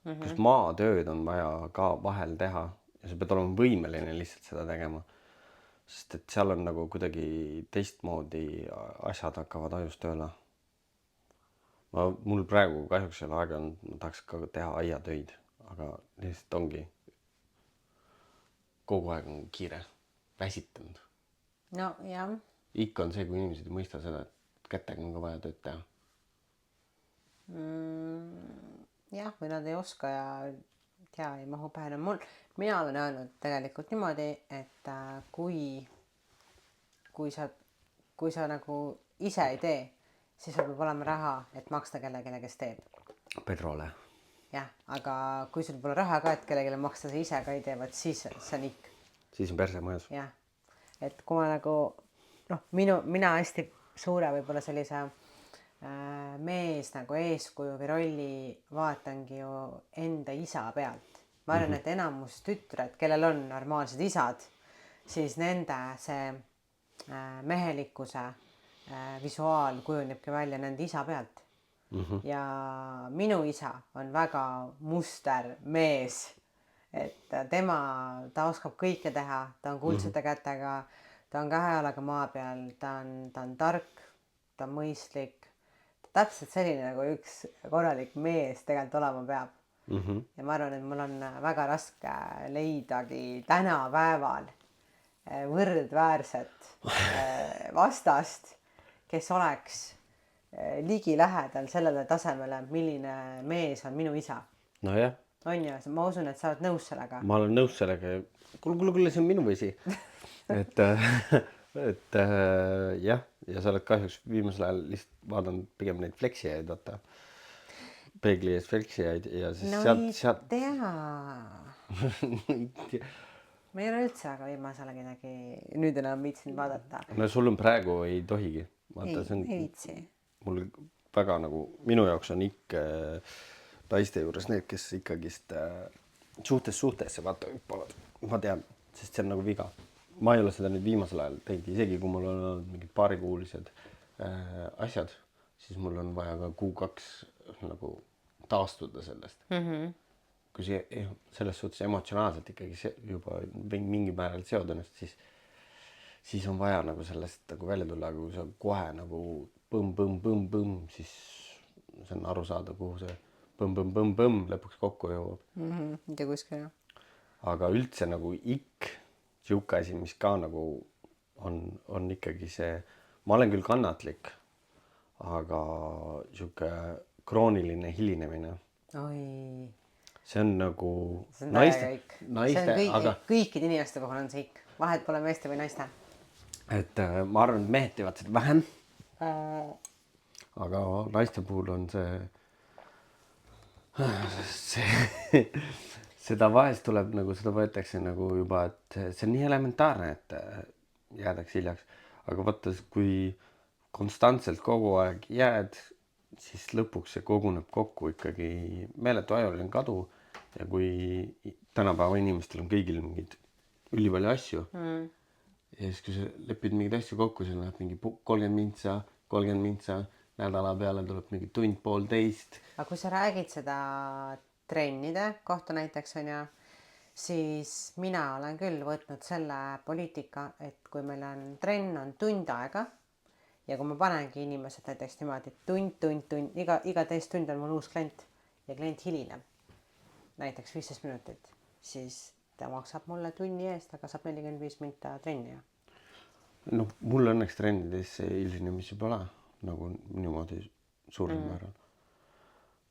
Kas maatööd on vaja ka vahel teha ja sa pead olema võimeline lihtsalt seda tegema, sest et seal on nagu kuidagi teistmoodi asjad hakkavad ajus tööle. Mul praegu kahjuks ei ole aega, ma tahaks ka teha aiatöid, aga lihtsalt ongi kogu aeg on kiire, väsitanud. No jah. Ikka on see, kui inimesed ei mõista seda, et kätega on ka vaja tööd teha. Jah, või nad ei oska ja ei mahu pähe. Mina olen öelnud tegelikult niimoodi, et kui sa nagu ise ei tee, siis sul peab olema raha, et maksta kellelegi, kes teeb. Pedrole. Jah, aga kui sul pole raha ka, et kellelegi maksta, sa ise ka ei tee, siis see on ikk. Siis on perse majas. Jah, et kui ma nagu, mina hästi suure võib-olla sellise mees nagu eeskuju või rolli vaatangi ju enda isa pealt. Ma arvan, et enamus tütred, kellel on normaalsed isad, siis nende see mehelikkuse visuaal kujunebki välja nende isa pealt. Ja minu isa on väga muster mees, et ta oskab kõike teha, ta on kuldsete kätega, ta on kahe jalaga maa peal, ta on tark, ta on mõistlik, täpselt selline nagu üks korralik mees tegelikult olema peab. Ja ma arvan, et mul on väga raske leidagi tänapäeval võrdväärset vastast, kes oleks ligilähedal sellele tasemele, milline mees on minu isa. No jah. On ju, ma usun, et sa oled nõus sellega. Ma olen nõus sellega. Kuule, see on minu vesi. Et jah, ja sa oled kahjuks viimasel ajal lihtsalt vaadanud pigem neid fleksijaid, vaata. Peegli ees fleksijaid ja siis sealt... tea. Ma ei ole üldse aga viimasele kedagi nüüd enam viitsinud vaadata. No sul on praegu ei tohigi. Vaata, ei viitsi. Mul väga nagu, minu jaoks on ikka naiste juures need, kes ikkagist suhtesse vaata hüppavad. Ma tean, sest see on nagu viga. Ma ei ole seda nüüd viimasel ajal teinud, isegi kui mul on olnud mingid paarikuulised asjad, siis mul on vaja ka Q2 nagu taastuda sellest. kui see selles suhtes emotsionaalselt ikkagi see juba mingi määral seod ennast, siis on vaja nagu sellest nagu välja tulla, aga kui sa kohe nagu põmm, siis see on aru saada, kuhu see põmm lõpuks kokku jõuab. Ei tea kuskil. Aga üldse nagu sihuke asi, mis ka nagu on ikkagi see, ma olen küll kannatlik, aga sihuke krooniline hilinemine. Oi. See on nagu see on naiste, aga kõikide inimeste puhul on see ikk. Vahet pole meeste või naiste. et ma arvan, et mehed teevad seda vähem. Aga naiste puhul on seda vahest tuleb nagu, seda võetakse nagu juba, et see on nii elementaarne, et jäädakse hiljaks. Aga vaata, kui konstantselt kogu aeg jääd, siis lõpuks see koguneb kokku ikkagi meeletu ajaline kadu. Ja kui tänapäeva inimestel on kõigil mingid ülipalju asju ja siis kui sa lepid mingeid asju kokku, siis läheb mingi 30 mintsa, nädala peale tuleb mingi tund-poolteist. Aga kui sa räägid seda trennide kohta näiteks on ju, siis mina olen küll võtnud selle poliitika, et kui meil on trenn on tund aega ja kui ma panengi inimesed näiteks niimoodi tund, iga teist tund on mul uus klient ja klient hilineb näiteks 15 minutit, siis ta maksab mulle tunni eest, aga saab 45 minta trenni. No mul õnneks trennides hilinemisi pole nagu niimoodi suurel määral.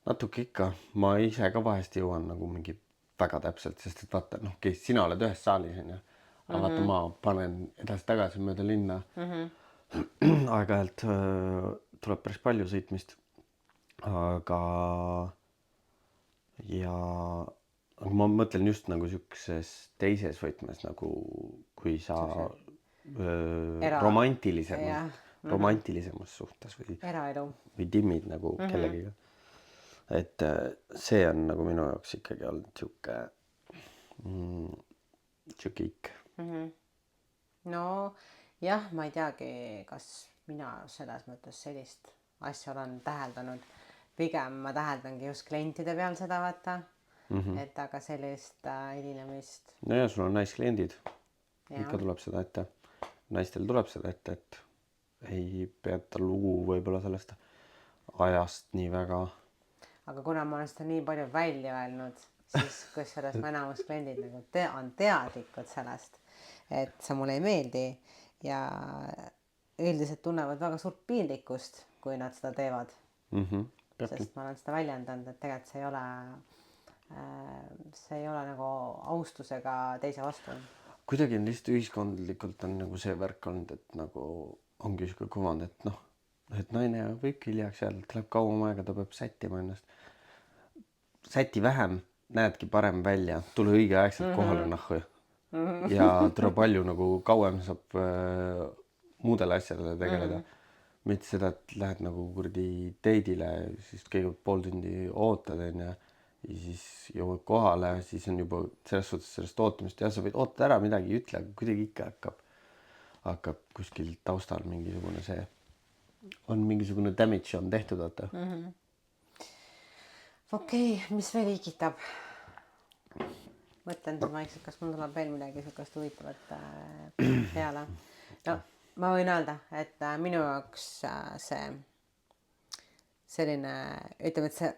Natuke ikka, ma ise ka vahest jõuan nagu mingi väga täpselt, sest et vaata, sina oled ühes saalis, on ju. Aga vaata, ma panen edasi-tagasi mööda linna. Aeg-ajalt tuleb päris palju sõitmist. Aga ma mõtlen just nagu siukses teises võtmes, nagu kui sa romantilisemas suhtes või timmid nagu kellegiga. Et see on nagu minu jaoks ikkagi olnud siuke ikk. No jah, ma ei teagi, kas mina selles mõttes sellist asja olen täheldanud. Pigem ma täheldangi just klientide peal seda vaata, et aga sellist hilinemist. No ja sul on naiskliendid. Ikka tuleb seda ette. Naistel tuleb seda ette, et ei peata lugu võib-olla sellest ajast nii väga. Aga kuna ma olen seda nii palju välja öelnud, siis kus sellest ma enamus kliendid nagu on teadlikud sellest, et see mulle ei meeldi ja üldiselt tunnevad väga suurt piinlikkust, kui nad seda teevad. Sest ma olen seda väljendanud, et tegelikult see ei ole nagu austusega teise vastu. Kuidagi on lihtsalt ühiskondlikult on nagu see värk olnud, et nagu ongi siuke kuvand, et naine võibki hiljaks jääda, et läheb kauem aega, ta peab sättima ennast. Säti vähem, näedki parem välja, tule õigeaegselt kohale nahku. Ja tule palju nagu kauem saab muudele asjadele tegeleda. Mitte seda, et lähed nagu kurdi teidile, siis kõigepealt pool tundi ootad ja siis jõuad kohale, siis on juba selles suhtes sellest ootamist ja sa võid ootad ära midagi, ütle, aga kuidagi ikka hakkab kuskil taustal mingisugune see, on mingisugune damage on tehtud, vaata. Okei, mis veel ikitab? Mõtlen vaikselt, kas mul tuleb veel midagi sukast huvitavat peale. No, ma võin öelda, et minu jaoks see selline, ütleme, et see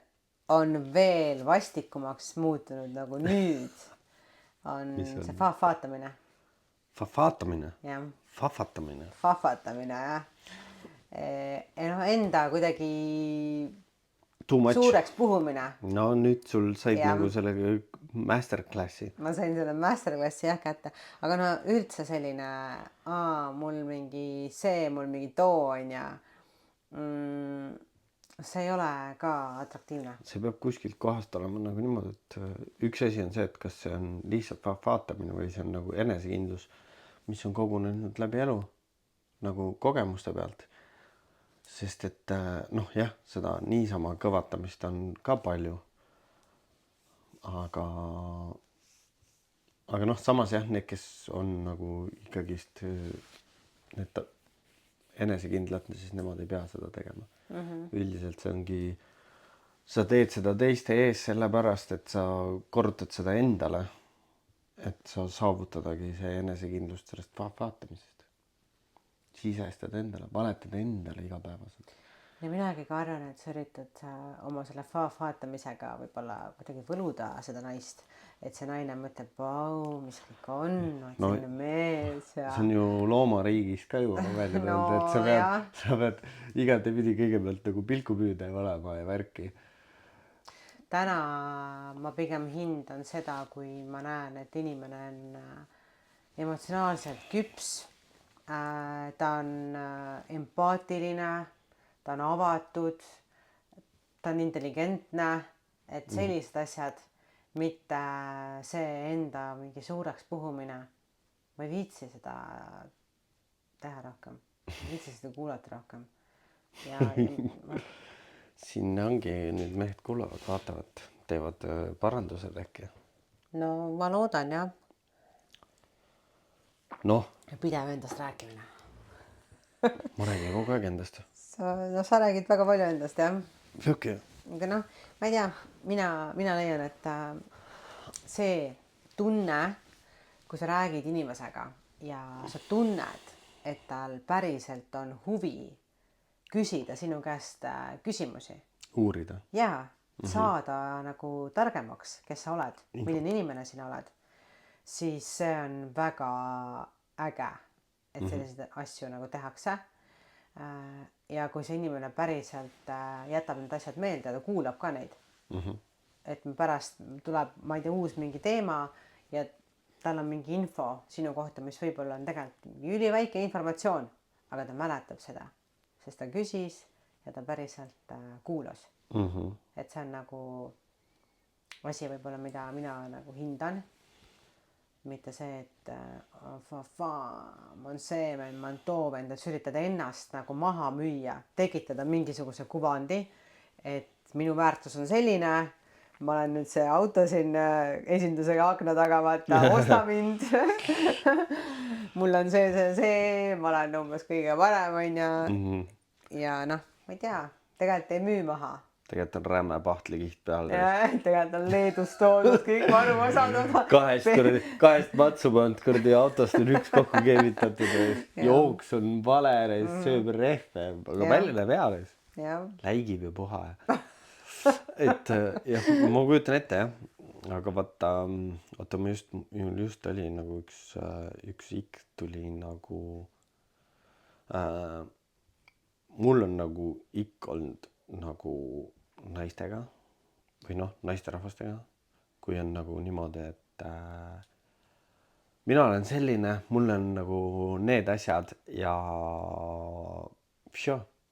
on veel vastikumaks muutunud nagu nüüd on see fahvaatamine. Fahvaatamine? Jah. Fahvatamine? Fahvatamine, jah. Enda kuidagi suureks puhumine. No nüüd sul said nagu selle masterclassi. Ma sain selle masterclassi jah kätte. Aga no üldse selline, mul mingi see, mul mingi too on ja see ei ole ka atraktiivne. See peab kuskilt kohast olema nagu niimoodi, et üks asi on see, et kas see on lihtsalt vaatamine või see on nagu enesekindlus, mis on kogunenud läbi elu nagu kogemuste pealt. Sest et seda niisama kõvatamist on ka palju. Aga samas jah, need, kes on nagu ikkagist need enesekindlad, siis nemad ei pea seda tegema. Üldiselt see ongi sa teed seda teiste ees sellepärast, et sa korrutad seda endale, et sa saavutadagi see enesekindlust sellest vaatamisest. Sisestad endale, valetad endale igapäevaselt. ja minagi ka arvan, et sa üritad oma selle vaatamisega võib-olla kuidagi võluda seda naist, et see naine mõtleb, vau, mis kõik on, selline mees ja see on ju loomariigis ka ju välja tulnud, et sa pead igatepidi kõigepealt nagu pilku püüda olema ja värki. täna ma pigem hindan seda, kui ma näen, et inimene on emotsionaalselt küps, ta on empaatiline, ta on avatud, ta on intelligentne, et sellised asjad, mitte see enda mingi suureks puhumine. Ma ei viitsi seda teha rohkem, ma ei viitsi seda kuulata rohkem. Ja siin ongi nüüd mehed kuulavad, vaatavad, teevad parandused äkki. no ma loodan jah. Noh, Pidev endast rääkimine. ma räägin kogu aeg endast. Sa räägid väga palju endast jah. Siuke. Aga noh, ma ei tea, mina leian, et see tunne, kui sa räägid inimesega ja sa tunned, et tal päriselt on huvi küsida sinu käest küsimusi. Uurida. Ja saada nagu targemaks, kes sa oled, milline inimene sina oled, siis see on väga äge, et selliseid asju nagu tehakse. Ja kui see inimene päriselt jätab need asjad meelde ja ta kuulab ka neid, et pärast tuleb, ma ei tea, uus mingi teema ja tal on mingi info sinu kohta, mis võib-olla on tegelikult üliväike informatsioon, aga ta mäletab seda, sest ta küsis ja ta päriselt kuulas. Et see on nagu asi võib-olla, mida mina nagu hindan. Mitte see, et ma on see, ma on too vend, et üritada ennast nagu maha müüa, tekitada mingisuguse kuvandi, et minu väärtus on selline, ma olen nüüd see auto siin esindusega akna taga, vaata, osta mind. Mul on see, ma olen umbes kõige parem, on ju. Ja noh, ma ei tea, tegelikult ei müü maha. Tegelikult on rämme pahtlikiht peal. Tegelikult on Leedust toodud kõik varuosad. Kahest matsu pannud kõrdi autost on üks kokku keevitatud. Jooks on vale, sööb rehve, aga välja näeb heales. Läigib ja puha. Et jah, ma kujutan ette jah. Aga vaata, ma just oli nagu üks ikk tuli nagu mul on nagu ikk olnud nagu naistega või noh, naisterahvastega, kui on nagu niimoodi, et mina olen selline, mul on nagu need asjad ja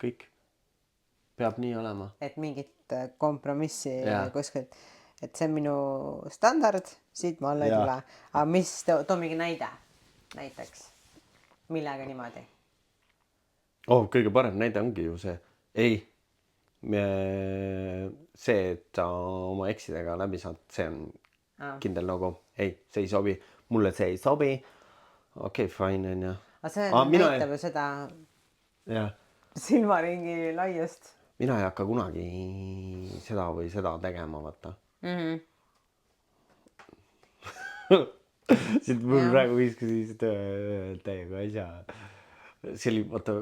kõik peab nii olema. Et mingit kompromissi kuskilt, et see on minu standard, siit ma alla ei tule. Aga mis, too mingi näide näiteks, millega niimoodi? Kõige parem näide ongi ju see, see, et sa oma eksidega läbi saad, see on kindel nagu, see ei sobi, mulle see ei sobi, fine on ju. Aga see näitab ju seda silmaringi laiust. Mina ei hakka kunagi seda või seda tegema, vaata. Siit mul praegu viskasid täiega asja. See oli, vaata,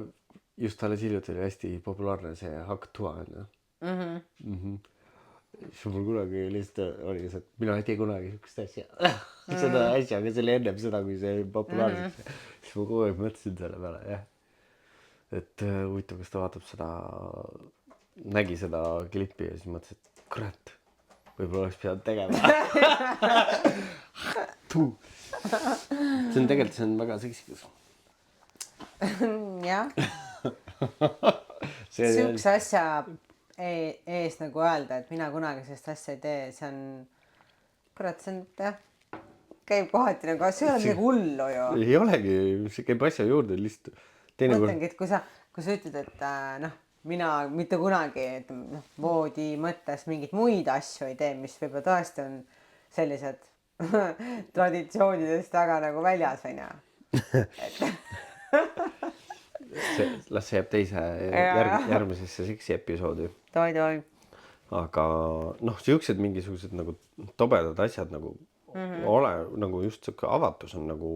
just alles hiljuti oli hästi populaarne see Haktua. Siis mul kunagi lihtsalt oli see, et mina ei tee kunagi sükust asja. Seda asja, aga see oli ennem seda, kui see populaarseks. Siis ma kogu aeg mõtlesin selle peale, jah. Et huvitav, kas ta vaatab seda, nägi seda klippi ja siis mõtlesin, et kurat, võib-olla oleks pidanud tegema. See on tegelikult, see on väga seksikas. Jah. Sükse asja ees nagu öelda, et mina kunagi sellist asja ei tee, see on, kurat, see on, käib kohati nagu, see ei ole midagi hullu ju. Ei olegi, see käib asja juurde lihtsalt. Mõtlengi, et kui sa ütled, et mina mitte kunagi voodi mõttes mingid muid asju ei tee, mis võib-olla tõesti on sellised traditsioonidest väga nagu väljas, on ju. Las see jääb teise järgmisesse seksi episoodi. Toi. aga noh, siuksed mingisugused nagu tobedad asjad nagu ole nagu just siuke avatus on nagu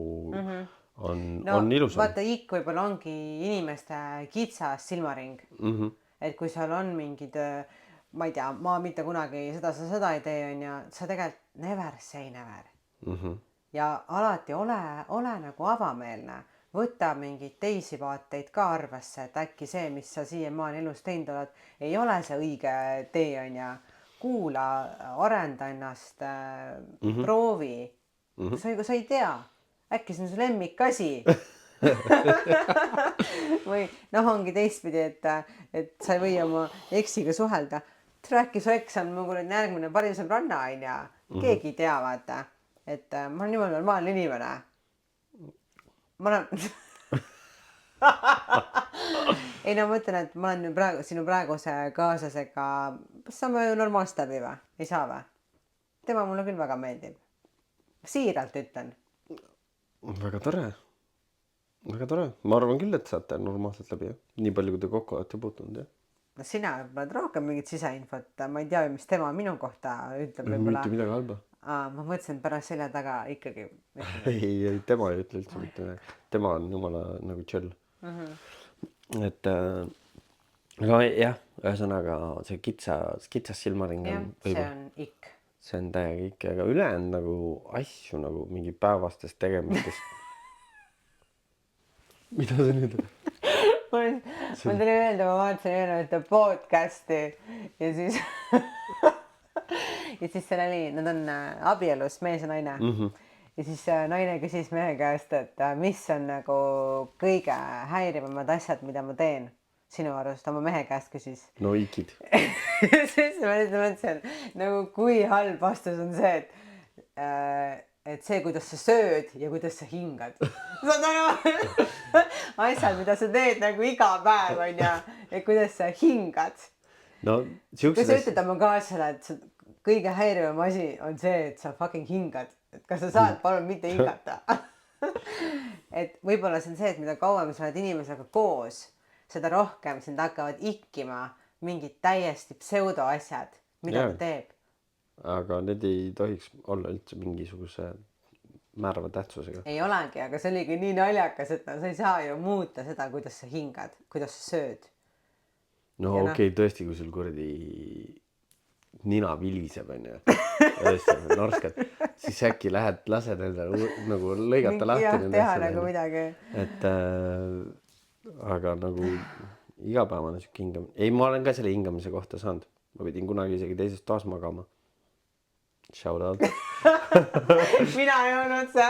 on ilusam. Vaata, ikk võib-olla ongi inimeste kitsas silmaring. Et kui seal on mingid, ma ei tea, ma mitte kunagi seda ei tee, on ja sa tegelikult never say never. Ja alati ole nagu avameelne. Võta mingeid teisi vaateid ka arvesse, et äkki see, mis sa siiamaani elus teinud oled, ei ole see õige tee, on ja kuula, arenda ennast, proovi. Sa ei tea, äkki see on su lemmikasi. Või noh, ongi teistpidi, et sa ei või oma eksiga suhelda. Äkki su eks on mu järgmine parim sõbranna, on ja keegi ei tea, vaata. Et ma olen niimoodi normaalne inimene. Ma olen ei no ma ütlen, et ma olen praegu sinu praeguse kaaslasega, saame ju normaalselt läbi või? Ei saa või? Tema mulle küll väga meeldib. Siiralt ütlen. Väga tore. Väga tore. Ma arvan küll, et saate normaalselt läbi. Nii palju, kui te kokku olete puutunud. Ja? No sina oled rohkem mingit siseinfot. Ma ei tea, mis tema minu kohta ütleb. Mitte midagi halba. Ma mõtlesin pärast selja taga ikkagi. Ei, tema ei ütle üldse mitte. Tema on jumala nagu chill. Et no jah, ühesõnaga see kitsas silmaring on see on ikk. See on täiega ikk, aga ülejäänud nagu asju nagu mingi päevastest tegemistest. Mida see nüüd on? Ma tuli meelde, ma vaatasin ühte podcasti ja siis ja siis seal oli, nad on abielus, mees ja naine. Ja siis naine küsis mehe käest, et mis on nagu kõige häirivamad asjad, mida ma teen sinu arust, oma mehe käest küsis. No ikid. Siis ma mõtlesin, nagu kui halb vastus on see, et see, kuidas sa sööd ja kuidas sa hingad. Saad aru? Asjad, mida sa teed nagu iga päev, on ja kuidas sa hingad. No, kui sa ütled oma kaaslasele, et kõige häirivam asi on see, et sa fucking hingad. Et kas sa saad palun mitte hingata? Et võib-olla see on see, et mida kauem sa oled inimesega koos, seda rohkem sind hakkavad ikkima mingid täiesti pseudo asjad, mida ta teeb. Aga need ei tohiks olla üldse mingisuguse määrava tähtsusega. Ei olegi, aga see oligi nii naljakas, et sa ei saa ju muuta seda, kuidas sa hingad, kuidas sa sööd. No okei, tõesti, kui sul kuradi nina viliseb, on ju. Norskad, siis äkki lähed, lased endale nagu lõigata lahti. Teha nagu midagi. Et aga nagu igapäevane siuke hingamine. Ei, ma olen ka selle hingamise kohta saanud. Ma pidin kunagi isegi teises toas magama. Shout out. Mina ei olnud see.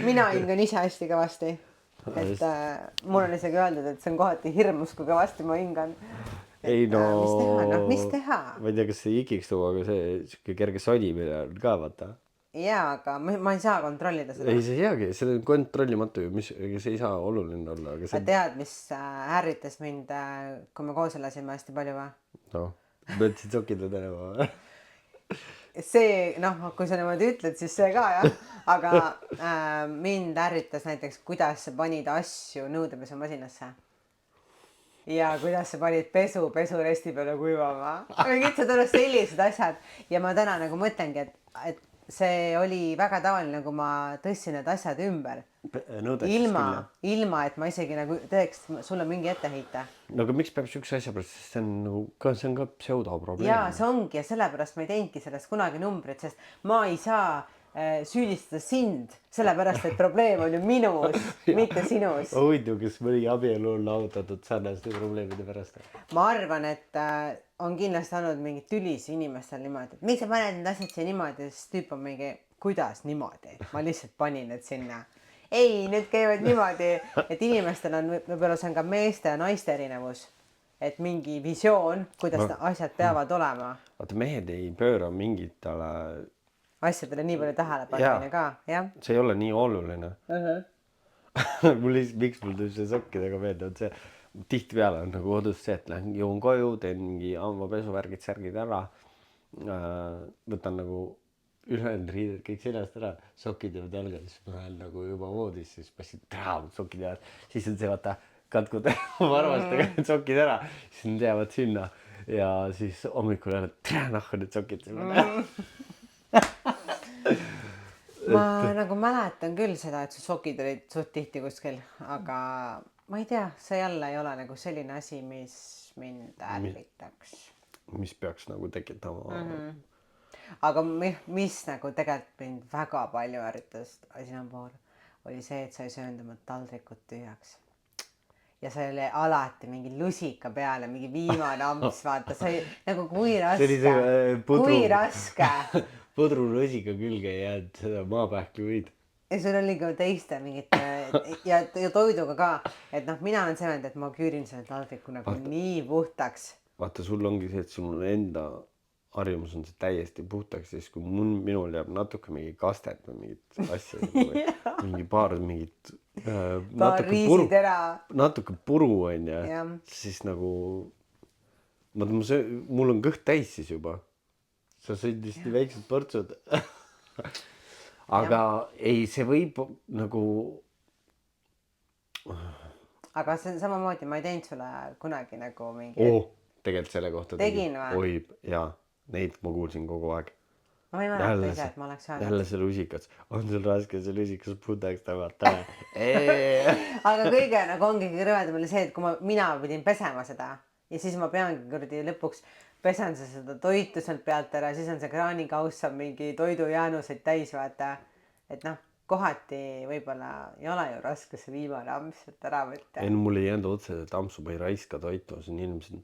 Mina hingan ise hästi kõvasti. Et mul on isegi öeldud, et see on kohati hirmus, kui kõvasti ma hingan. Ei no. Mis teha? Ma ei tea, kas see ikiks tuua, aga see kerge sonimine on ka, vaata. Jaa, aga ma ei saa kontrollida seda. Ei, see heagi. See on kontrollimatu ju, see ei saa oluline olla. Aga see... Tead, mis ärritas mind, kui me koos elasime hästi palju või? No, mõtlesid sokida tänava. See, noh, kui sa niimoodi ütled, siis see ka, jah. Aga mind ärritas näiteks, kuidas sa panid asju nõudepesumasinasse. Ja kuidas sa panid pesuresti peale kuivama. Mingid sa tulles sellised asjad. Ja ma täna nagu mõtlengi, et see oli väga tavaline, kui ma tõssin need asjad ümber. Ilma, et ma isegi nagu teeks sulle mingi etteheite. No aga miks peab siukse asja pärast, sest see on ka pseudoprobleem. Jaa, see ongi ja sellepärast ma ei teinudki sellest kunagi numbrit, sest ma ei saa süüdistada sind, sellepärast, et probleem on ju minus, mitte sinus. Huvitav, kas mõni abielu on lautatud sarnaste probleemide pärast? Ma arvan, et on kindlasti olnud mingid tülisi inimestel niimoodi, et miks sa paned need asjad siia niimoodi, siis tüüp on mingi, kuidas niimoodi? Ma lihtsalt panin need sinna. Ei, need käivad niimoodi, et inimestel on, võib-olla see on ka meeste ja naiste erinevus, et mingi visioon, kuidas asjad peavad olema. Vaata, mehed ei pööra mingitele asjadele nii palju tähelepanemine ka, jah? See ei ole nii oluline. Miks mul tõus see sokkidega meelde, et see tihtipeale on nagu kodus see, et lähen jõun koju, teen mingi hambapesuvärgid, särgid ära, võtan nagu ülejäänud riided kõik seljast ära, sokid jäävad jalga, siis ma lähen nagu juba voodis, siis passin sokid jäävad, siis on see vaata katkud varvastega sokid ära, siis nad jäävad sinna ja siis hommikul jälle, tere nahku need sokid sul on. ma nagu mäletan küll seda, et su sokid olid suht tihti kuskil, aga ma ei tea, see jälle ei ole nagu selline asi, mis mind ärritaks. mis peaks nagu tekitama Aga mis nagu tegelikult mind väga palju ärritas sinapool, oli see, et sa ei söönud oma taldrikut tühjaks. Ja see oli alati mingi lusika peale, mingi viimane amps, vaata, see oli nagu kui raske. pudrulusika külge ei jäänud seda maapähklivõid. Ja sul oli ka teiste mingite ja toiduga ka, et noh, mina olen see vend, et ma küürin selle taldriku nagu nii puhtaks. Vaata, sul ongi see, et sul enda harjumus on see täiesti puhtaks, siis kui minul jääb natuke mingi kastet või mingit asja, mingi paar mingit natuke puru on ja siis nagu mul on kõht täis siis juba. Sa sõid vist nii väiksed portsud. Aga ei, see võib nagu... Aga see on samamoodi, ma ei teinud sulle kunagi nagu mingi... Tegelikult selle kohta tegin või? Oi, jaa, neid ma kuulsin kogu aeg. Ma ei mäleta ise, et ma oleks öelnud. Jälle see lusikas. On sul raske see lusikas puhtaks tõmmata? Aga kõige nagu ongi rõvedam oli see, et kui mina pidin pesema seda ja siis ma peangi kurdi lõpuks pesen seda toitu sealt pealt ära, siis on see kraanikauss on mingi toidujäänuseid täis, vaata. Et noh, kohati võib-olla ei ole ju raske see viimane amps ära võtta. Ei, no mul ei jäänud otseselt ampsu, ma ei raiska toitu. See on inimesed,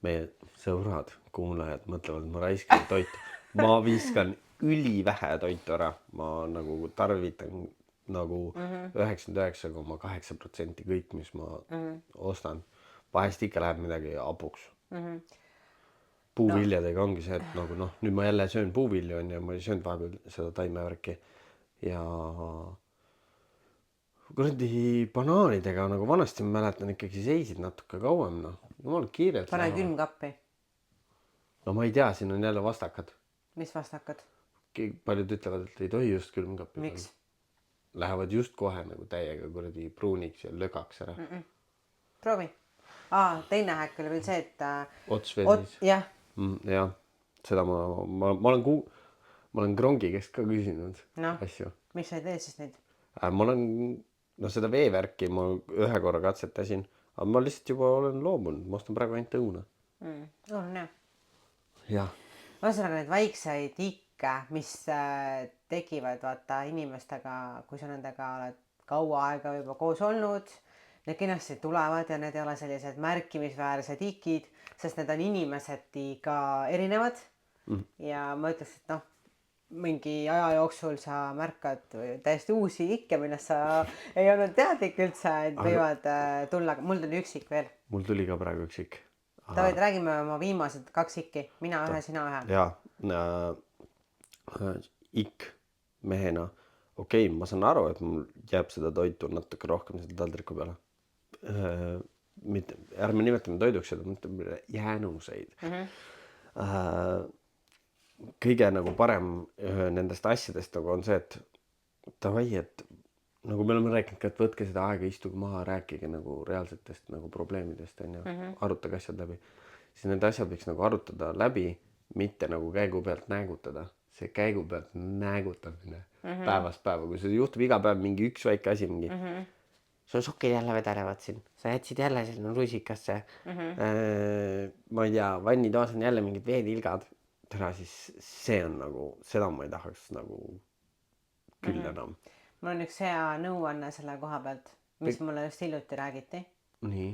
meie sõbrad, kuulajad mõtlevad, et ma raiskan toitu. Ma viskan ülivähe toitu ära. Ma nagu tarvitan nagu 99,8% kõik, mis ma ostan. Vahest ikka läheb midagi apuks. Puuviljadega ongi see, et nagu noh, nüüd ma jälle söön puuvilju ja ma ei söönud vahepeal seda taimevärki ja kuradi banaanidega nagu vanasti ma mäletan ikkagi seisid natuke kauem, noh. Jumal kiirelt. Pane külmkappi. No ma ei tea, siin on jälle vastakad. Mis vastakad? Paljud ütlevad, et ei tohi just külmkappi. Miks? Lähevad just kohe nagu täiega kuradi pruuniks ja lögaks ära. Proovi. Teine häkk oli veel see, et... Ots venis. Jah. Jah, seda ma olen Krongi käest ka küsinud asju. Mis sa ei tee siis neid? Ma olen, seda veevärki ma ühe korra katsetasin, aga ma lihtsalt juba olen loobunud, ma ostan praegu ainult õuna. On jah. Jah. Ühesõnaga need väikseid ikke, mis tegivad vaata inimestega, kui sa nendega oled kaua aega juba koos olnud, need kindlasti tulevad ja need ei ole sellised märkimisväärsed ikid, sest need on inimeseti ka erinevad. Ja ma ütleks, et noh, mingi aja jooksul sa märkad täiesti uusi ikke, millest sa ei olnud teadlik üldse, et võivad tulla. Mul tuli üks ikk veel. Mul tuli ka praegu üks ikk. David, räägime oma viimased 2 ikki. Mina ühe, sina ühe. Jaa, ikk mehena. Okei, ma saan aru, et mul jääb seda toitu natuke rohkem seda taldriku peale. Ärme nimetame toiduks seda, mõtleme jäänuseid. Kõige nagu parem nendest asjadest nagu on see, et tavai, et nagu me oleme rääkinud ka, et võtke seda aega, istuge maha, rääkige nagu reaalsetest nagu probleemidest, arutage asjad läbi. Siis need asjad võiks nagu arutada läbi, mitte nagu käigu pealt näägutada. See käigu pealt näägutamine päevast päeva, kui see juhtub iga päev mingi üks väike asi, mingi sul sokid jälle vedelevad siin, sa jätsid jälle sinna rusikasse, ma ei tea, vannitoas on jälle mingid veetilgad, siis see on nagu, seda ma ei tahaks nagu küll enam. Mul on üks hea nõuanne selle koha pealt, mis mulle just hiljuti räägiti. Nii.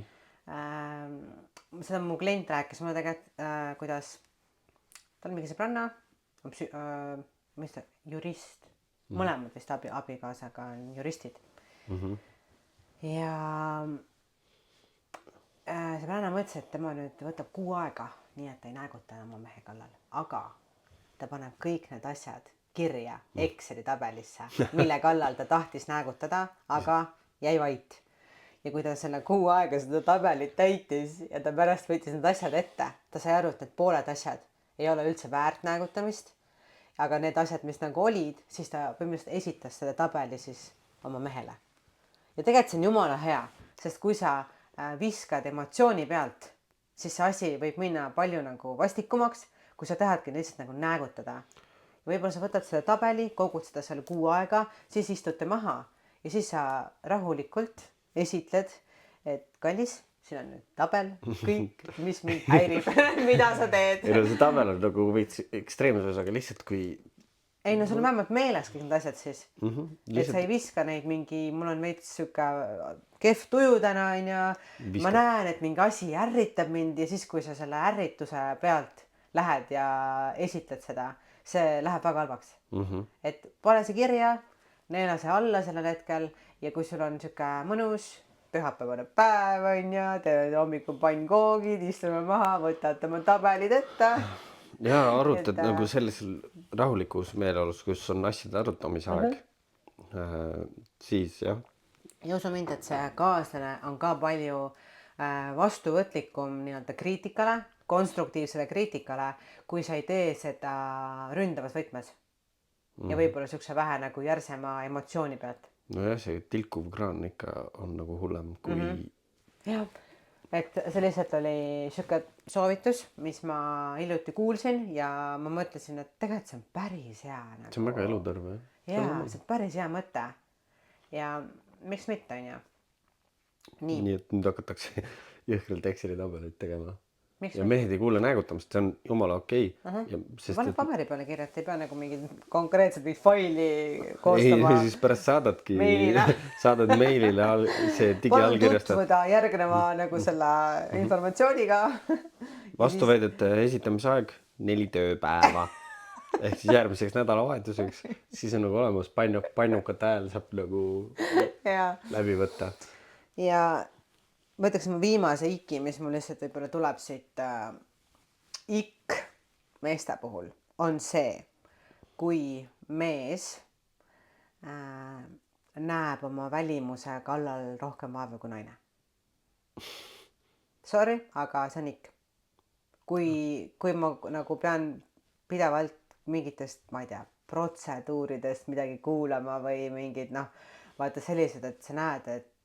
Seda mu klient rääkis mulle tegelikult, kuidas ta on mingi sõbranna, jurist, mõlemad vist abikaasaga on juristid. Ja sõbranna mõtles, et tema nüüd võtab 6 aega, nii et ta ei nääguta oma mehe kallal, aga ta paneb kõik need asjad kirja Exceli tabelisse, mille kallal ta tahtis näägutada, aga jäi vait. Ja kui ta selle 6 aega seda tabelit täitis ja ta pärast võttis need asjad ette, ta sai aru, et need pooled asjad ei ole üldse väärt näägutamist, aga need asjad, mis nagu olid, siis ta põhimõtteliselt esitas selle tabeli siis oma mehele. Ja tegelikult see on jumala hea, sest kui sa viskad emotsiooni pealt siis see asi võib minna palju nagu vastikumaks, kui sa tahadki lihtsalt nagu näägutada. Võib-olla sa võtad seda tabeli, kogud seda seal kuu aega, siis istute maha ja siis sa rahulikult esitled, et kallis, siin on nüüd tabel, kõik, mis mind häirib, mida sa teed. ei no see tabel on nagu veits ekstreemses, aga lihtsalt kui ei no sul on vähemalt meeles kõik need asjad siis. Et sa ei viska neid mingi, mul on veits siuke kehv tuju täna onju. Ma näen, et mingi asi ärritab mind ja siis, kui sa selle ärrituse pealt lähed ja esitled seda, see läheb väga halvaks. Et pane see kirja, neela see alla sellel hetkel ja kui sul on siuke mõnus pühapäevane päev onju, teed hommikul pannkoogid, istume maha, võtate oma tabelid ette. ja arutad nagu sellisel rahulikus meeleolus, kus on asjade arutamise aeg. Siis jah. Ja usu mind, et see kaaslane on ka palju vastuvõtlikum nii-öelda kriitikale, konstruktiivsele kriitikale, kui sa ei tee seda ründavas võtmes. Ja võib-olla siukse vähe nagu järsema emotsiooni pealt. Nojah, see tilkuv kraan ikka on nagu hullem kui... Jah. Et see lihtsalt oli siuke soovitus, mis ma hiljuti kuulsin ja ma mõtlesin, et tegelikult see on päris hea. Nagu... See on väga eluterve. Jaa, see on päris hea mõte. Ja miks mitte, on ju? Nii, et nüüd hakatakse jõhkralt Exceli tabelit tegema. Miks ja mehed ei kuule näägutamist, see on jumala okei. Pane paberi peale kirjata, ei pea nagu mingid konkreetselt mingid faili koostama. Ei, siis pärast saadadki, saadad meilile see digiallkirjastab. Palun tutvuda järgneva nagu selle informatsiooniga. Vastuväidete esitamise aeg 4 tööpäeva. Ehk siis järgmiseks nädalavahetuseks. Siis on nagu olemas pannukate hääl saab nagu läbi võtta. Ja ma ütleks, viimase iki, mis mul lihtsalt võib-olla tuleb siit ikk meeste puhul, on see, kui mees näeb oma välimuse kallal rohkem vaeva kui naine. Sorry, aga see on ikk. Kui ma nagu pean pidevalt mingitest, ma ei tea, protseduuridest midagi kuulama või mingid, vaata sellised, et sa näed, et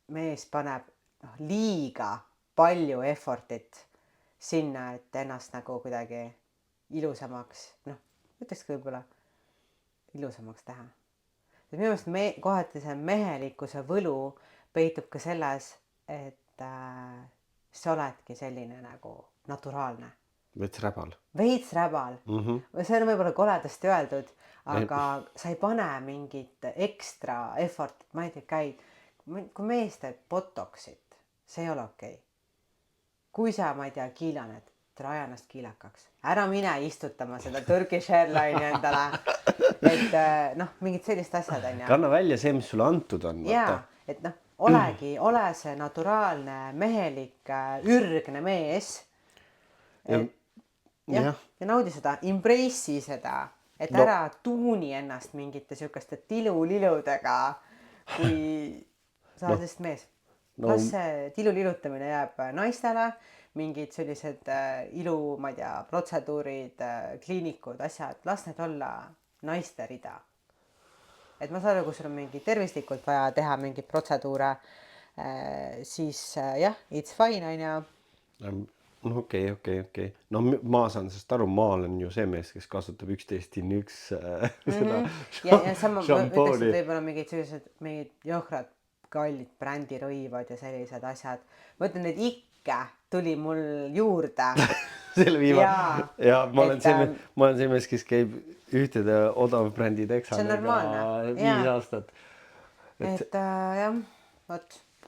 mees paneb liiga palju effortit sinna, et ennast nagu kuidagi ilusamaks, ütlekski võib-olla ilusamaks teha. Minu meelest kohati see mehelikkuse võlu peitub ka selles, et sa oledki selline nagu naturaalne. Veits räbal. Veits räbal. See on võib-olla koledasti öeldud, aga sa ei pane mingit ekstra effortit, ma ei tea, käid. Kui mees teeb botoxit, see ei ole okei. Kui sa, ma ei tea, kiilaned, aja ennast kiilakaks. Ära mine istutama seda Turkish Airline'i endale. Et mingid sellist asjad on. Kanna välja see, mis sulle antud on. Jaa, et ole see naturaalne, mehelik, ürgne mees. Ja naudi seda, embrace'i seda, et ära tuuni ennast mingite siukeste tiluliludega, kui... Sa oled lihtsalt mees. Las see tilulilutamine jääb naistele, mingid sellised ilu, ma ei tea, protseduurid, kliinikud, asjad, las need olla naiste rida. Et ma saan aru, kui sul on mingi tervislikult vaja teha mingid protseduure, siis jah, it's fine, on ju. Okei. No ma saan sest aru, ma olen ju see mees, kes kasutab 11-1 seda šampooni. Võib-olla mingid sellised, mingid johkrad kallid brändirõivad ja sellised asjad. Ma ütlen, need ikke tuli mul juurde. Selle viimane. Ja ma olen see mees, kes käib ühtede odav brändi teksanega 5 aastat. Et jah,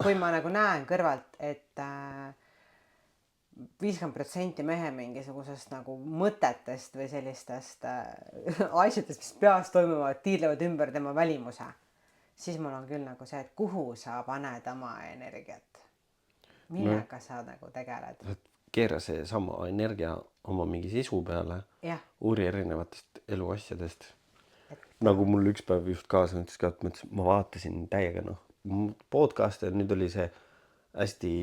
kui ma nagu näen kõrvalt, et 50% mehe mingisugusest nagu mõtetest või sellistest asjadest, mis peas toimuvad, tiirlevad ümber tema välimuse. Siis mul on küll nagu see, et kuhu sa paned oma energiat. Millega sa nagu tegeled? Keera see sama energia oma mingi sisu peale. Uuri erinevatest eluasjadest. Nagu mul üks päev just kaasa mõtles ka, et ma vaatasin täiega podcast ja nüüd oli see hästi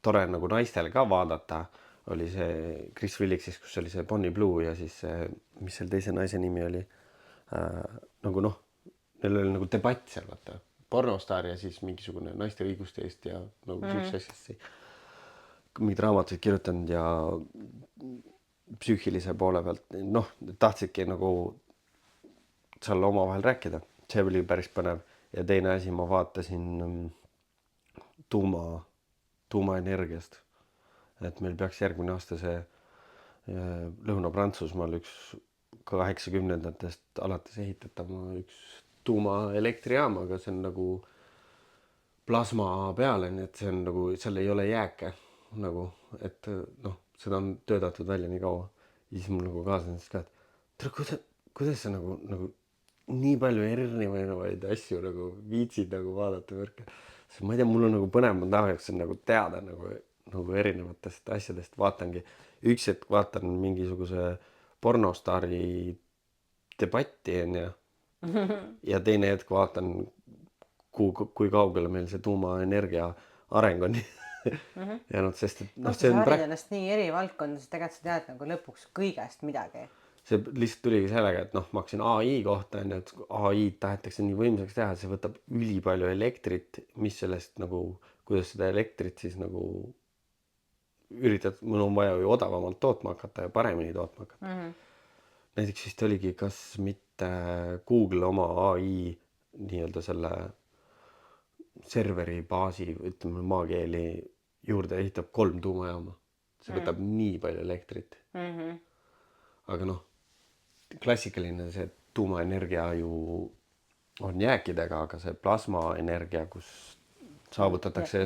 tore nagu naistele ka vaadata. Oli see Chris Williksis, kus oli see Bonnie Blue ja siis mis seal teise naise nimi oli. Nagu neil oli nagu debatt seal, vaata. Pornostaar ja siis mingisugune naiste õiguste eest ja nagu üks asjast. mingid raamatuid kirjutanud ja psüühilise poole pealt, noh, tahtsidki nagu seal omavahel rääkida. See oli päris põnev. Ja teine asi, ma vaatasin tuumaenergiast. Et meil peaks järgmine aasta see Lõuna-Prantsusmaal üks 80-ndatest alates ehitatama üks tuumaelektrijaam, aga see on nagu plasma peale, nii et see on nagu, seal ei ole jääke nagu, et noh, seda on töötatud välja nii kaua. Ja siis mul nagu kaasnes ka, et kuidas sa nagu nii palju erinevaid asju nagu viitsid nagu vaadata võrke. Ma ei tea, mul on nagu põnev, ma tahaks nagu teada nagu erinevatest asjadest. Vaatangi, üks hetk vaatan mingisuguse pornostaari debatti ja teine hetk vaatan, kui kaugele meil see tuumaenergia areng on jäänud, sest et noh, see on ennast nii eri valdkonda, siis tegelikult sa tead nagu lõpuks kõigest midagi. See lihtsalt tuligi sellega, et noh, ma hakkasin AI kohta, et AI tahetakse nii võimsaks teha, see võtab ülipalju elektrit, mis sellest nagu, kuidas seda elektrit siis nagu üritad, mul on vaja ju odavamalt tootma hakata ja paremini tootma hakata. Näiteks vist oligi, kas mitte Google oma AI nii-öelda selle serveri baasi, ütleme maakeeli juurde ehitab 3 tuumajaama. See võtab nii palju elektrit. Aga noh, klassikaline see tuumaenergia ju on jääkidega, aga see plasmaenergia, kus saavutatakse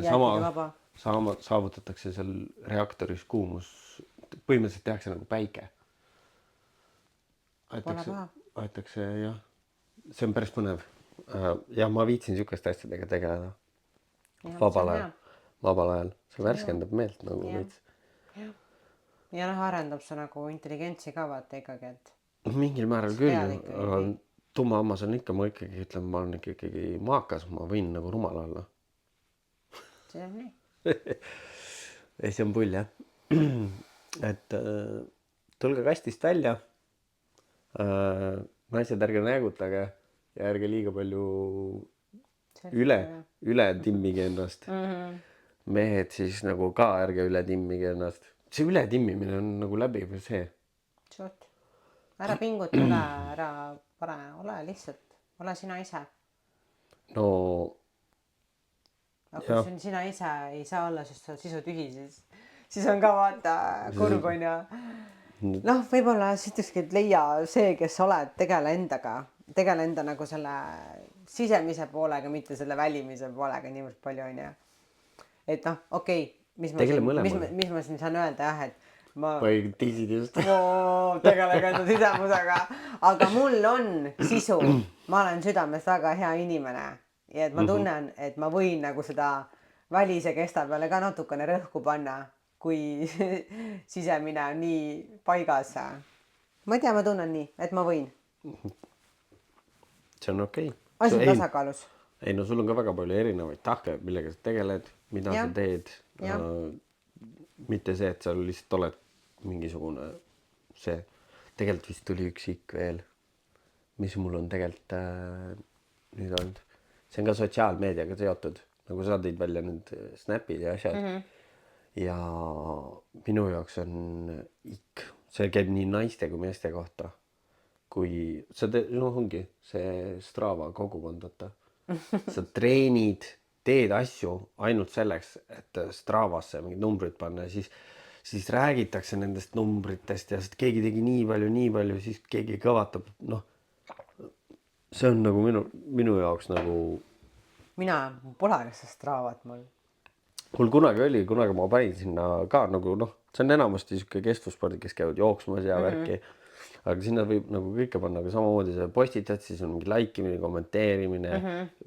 saavutatakse seal reaktoris kuumus, põhimõtteliselt tehakse nagu päike. Aetakse, jah. See on päris põnev. Ja ma viitsin sükeste asjadega tegeleda. Vabal ajal. See värskendab meelt nagu veits. Ja noh, arendab sa nagu intelligentsi ka vaata ikkagi, et mingil määral küll, aga tumma ammas on ikka, ma ikkagi ütlen, ma olen ikkagi maakas, ma võin nagu rumal olla. See on nii. See on pull, jah. Et tulge kastist välja, naised ärge näägutage ja ärge liiga palju üle timmige ennast. Mehed siis nagu ka ärge üle timmige ennast. See üle timmimine on nagu läbi või see. Ära pinguta üle, ära pane, ole lihtsalt, ole sina ise. No, aga kui sina ise ei saa olla, sest sa oled sisu tühi, siis on ka vaata kurb on ja noh, võib-olla ütlekski, et leia see, kes sa oled, tegele enda nagu selle sisemise poolega, mitte selle välimise poolega niivõrd palju on ja et noh, okei, mis ma siin saan öelda jah, et ma tegelege enda sisemusega, aga mul on sisu, ma olen südames väga hea inimene ja et ma tunnen, et ma võin nagu seda välise kesta peale ka natukene rõhku panna, kui sisemine on nii paigas. Ma ei tea, ma tunnen nii, et ma võin. See on okei. Asi on tasakaalus. Ei, no sul on ka väga palju erinevaid tahke, millega sa tegeled, mida sa teed. Mitte see, et sa lihtsalt oled mingisugune see. Tegelikult vist tuli üks ikk veel, mis mul on tegelikult nüüd olnud. See on ka sotsiaalmeediaga seotud, nagu sa tõid välja nüüd snapid ja asjad. Ja minu jaoks on ikk, see käib nii naiste kui meeste kohta. Kui sa ongi see Strava kogukond, sa treenid, teed asju ainult selleks, et Stravasse mingid numbrid panna ja siis räägitakse nendest numbritest ja keegi tegi nii palju, siis keegi kõvatab, noh, see on nagu minu jaoks nagu... Mina pole seda Stravat mul. Mul kunagi ma panin sinna ka nagu, noh, see on enamasti siuke kestvusspordi, kes käivad jooksmas ja värki, aga sinna võib nagu kõike panna, aga samamoodi see postitad, siis on mingi laikimine, kommenteerimine,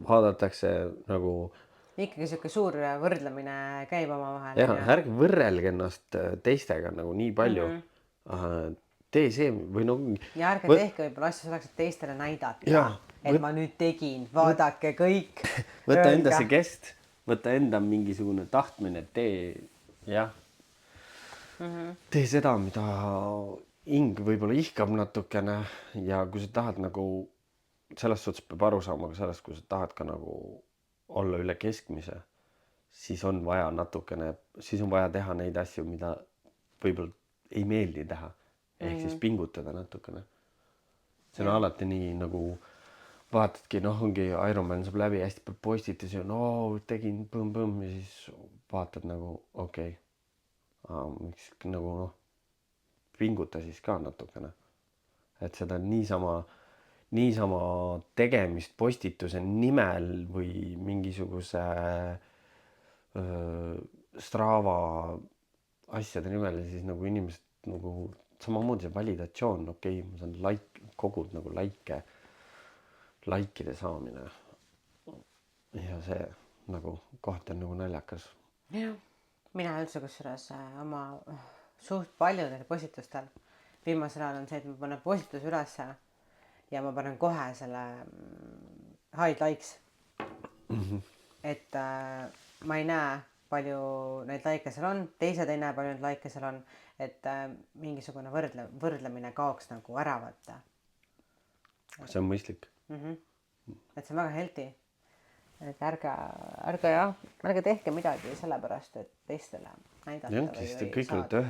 vaadatakse nagu... Ikkagi siuke suur võrdlemine käib oma vahel. Ja, ärge võrrelge ennast teistega nagu nii palju. Tee see või no... Ja ärge tehke võib-olla asju selleks, et teistele näidata, et ma nüüd tegin, vaadake kõik. Võta enda see kest, võta enda mingisugune tahtmine, tee, jah. Tee seda, mida hing võib-olla ihkab natukene ja kui sa tahad nagu, selles suhtes peab aru saama ka sellest, kui sa tahad ka nagu olla üle keskmise, siis on vaja natukene, siis on vaja teha neid asju, mida võib-olla ei meeldi teha. Ehk siis pingutada natukene. See on alati nii nagu vaatadki, noh, ongi Ironman saab läbi, hästi palju postitusi on, tegin põmm-põmm ja siis vaatad nagu okei. Miks nagu noh, pinguta siis ka natukene. Et seda niisama tegemist postituse nimel või mingisuguse Strava asjade nimel ja siis nagu inimesed nagu samamoodi see validatsioon, okei, ma saan kogud nagu likeide saamine. Ja see nagu kohati on nagu naljakas. Jah, mina üldse kusjuures oma suht paljudel postitustel viimasel ajal on see, et ma panen postituse ülesse ja ma panen kohe selle hide likes. Et ma ei näe, palju neid like seal on, teised ei näe, palju neid like seal on, et mingisugune võrdlemine kaoks nagu ära võtta. See on mõistlik. Et see on väga healthy. Et ärge tehke midagi sellepärast, et teistele näidata. Ja ongi, siis te kõik olete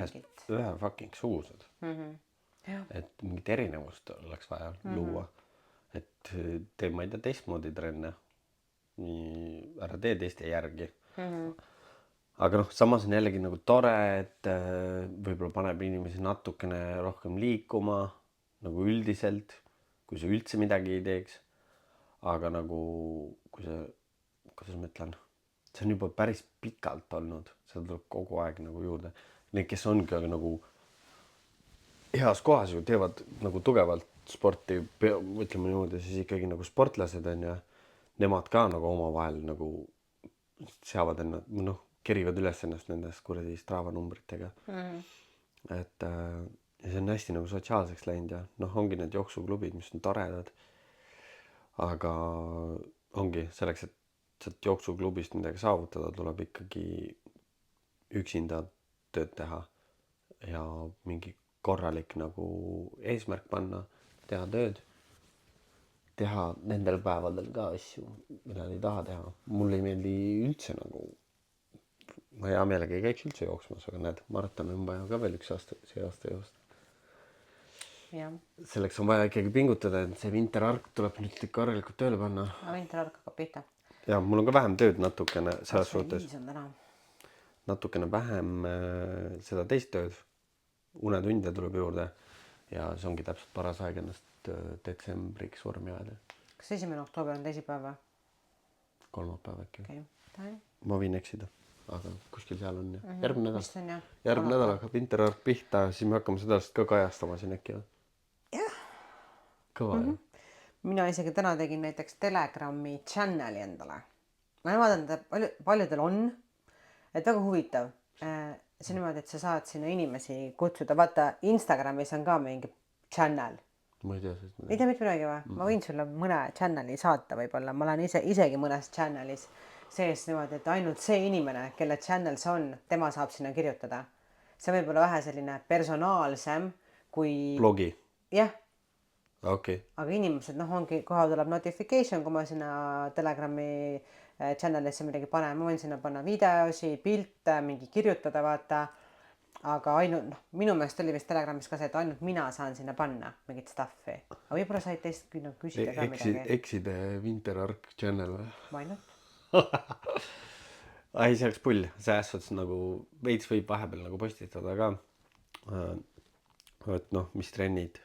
ühe fucking sugused. Et mingit erinevust oleks vaja luua. Et tee, ma ei tea, teistmoodi trenne. Ära tee teiste järgi. Aga noh, samas on jällegi nagu tore, et võib-olla paneb inimesi natukene rohkem liikuma nagu üldiselt, kui sa üldse midagi ei teeks. Aga nagu, kui sa, kuidas ma ütlen, see on juba päris pikalt olnud, seda tuleb kogu aeg nagu juurde. Need, kes ongi nagu heas kohas ju teevad nagu tugevalt sporti, ütleme niimoodi, siis ikkagi nagu sportlased on ja nemad ka nagu omavahel nagu seavad ennast, noh, kerivad üles ennast nendest kuradi Strava numbritega. Et see on hästi nagu sotsiaalseks läinud ja noh, ongi need jooksuklubid, mis on toredad. Aga ongi selleks, et sealt jooksuklubist midagi saavutada, tuleb ikkagi üksinda tööd teha ja mingi korralik nagu eesmärk panna, teha tööd, teha nendel päevadel ka asju, mida ei taha teha. Mulle ei meeldi üldse nagu, ma hea meelega ei käiks üldse jooksmas, aga näed, maraton on vaja ka veel see aasta joosta. Selleks on vaja ikkagi pingutada, et see winterark tuleb nüüd korralikult tööle panna. Winterark hakkab pihta. Ja mul on ka vähem tööd natukene selles suhtes. Natukene vähem seda teist tööd. Unetunde tuleb juurde ja see ongi täpselt paras aeg ennast detsembriks vormi ajada. Kas 1. oktoober on teisipäev või? Kolmapäev äkki. Okay. Ma võin eksida, aga kuskil seal on ja. Järgmine nädal hakkab winterark pihta, siis me hakkame seda ka kajastama siin äkki. Jah. Kõva ju. Mina isegi täna tegin näiteks Telegrami channeli endale. Ma vaatan, et paljudel on, et väga huvitav. See on niimoodi, et sa saad sinna inimesi kutsuda. Vaata, Instagramis on ka mingi channel. Ma ei tea. Ei tea mitte midagi või? Ma võin sulle mõne channeli saata võib-olla. Ma olen isegi mõnes channelis sees niimoodi, et ainult see inimene, kelle channel see on, tema saab sinna kirjutada. See võib olla vähe selline personaalsem kui... Blogi? Jah. Okay. Aga inimesed, noh, ongi, kohe tuleb notification, kui ma sinna Telegrami channelisse midagi panen, ma võin sinna panna videosi, pilte, mingi kirjutada, vaata, aga ainult, noh, minu meelest oli vist Telegramis ka see, et ainult mina saan sinna panna mingit stuffi, aga võib-olla said teist küsida ka midagi. Ekside winterark channel või? Why not? Ai, see oleks pull, selles suhtes nagu veits võib vahepeal nagu postitada ka, et noh, mis trennid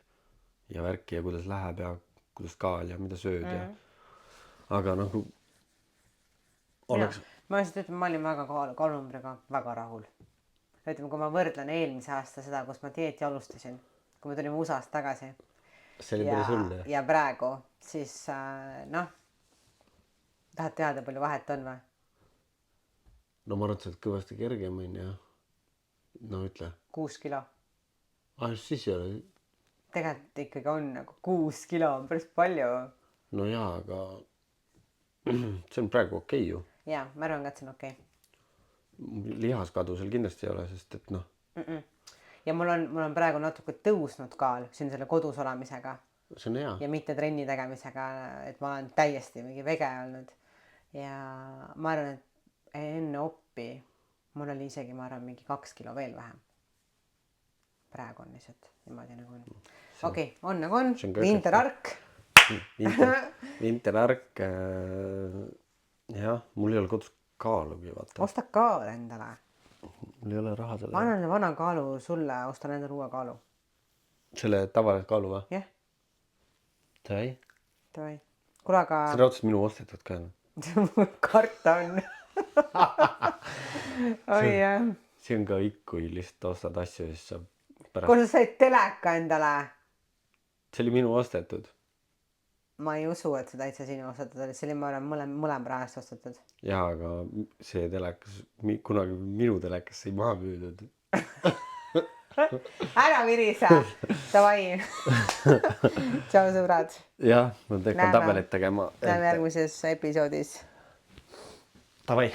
ja värki ja kuidas läheb ja kuidas kaal ja mida sööd ja aga nagu oleks... Ma lihtsalt ütlen, ma olin väga kaalumbriga väga rahul. Ütleme, kui ma võrdlen eelmise aasta seda, kus ma dieeti alustasin, kui me tulime USA-st tagasi see oli päris hull ja praegu, siis noh, tahad teada, palju vahet on või? No ma arvan, et sa oled kõvasti kergem on ja no ütle 6 kilo. Siis ei ole tegelikult ikkagi on nagu 6 kilo on päris palju. No jaa, aga see on praegu okei ju. Jaa, ma arvan ka, et see on okei. Lihaskadu seal kindlasti ei ole, sest et noh. Ja mul on praegu natuke tõusnud kaal siin selle kodus olemisega. See on hea. Ja mitte trenni tegemisega, et ma olen täiesti mingi vege olnud. Ja ma arvan, et enne oppi mul oli isegi, ma arvan, mingi 2 kilo veel vähem. Praegu on lihtsalt niimoodi nagu on. Okei, on nagu on. Vinterark. Vinterark. Jah, mul ei ole kodus kaalugi, vaata. Osta kaal endale. Mul ei ole raha selle. Ma annan vana kaalu sulle, ostan endale uue kaalu. Selle tavalise kaalu või? Jah. Sai? Tavai. Kuule, aga... See on raudselt minu ostetud ka. Karton. Oi jah. See on ka ikku, lihtsalt ostad asju, siis saab pärast. Kui sa said teleka endale? See oli minu ostetud. Ma ei usu, et see täitsa sinu ostetud oli. See oli mõlema rahast ostetud. Jaa, aga see telekas, kunagi minu telekas sai maha müüdud. Ära virise. Tavai. Tšau sõbrad. Jah, ma teekon tabelit tegema. Näeme järgmises episoodis. Tavai.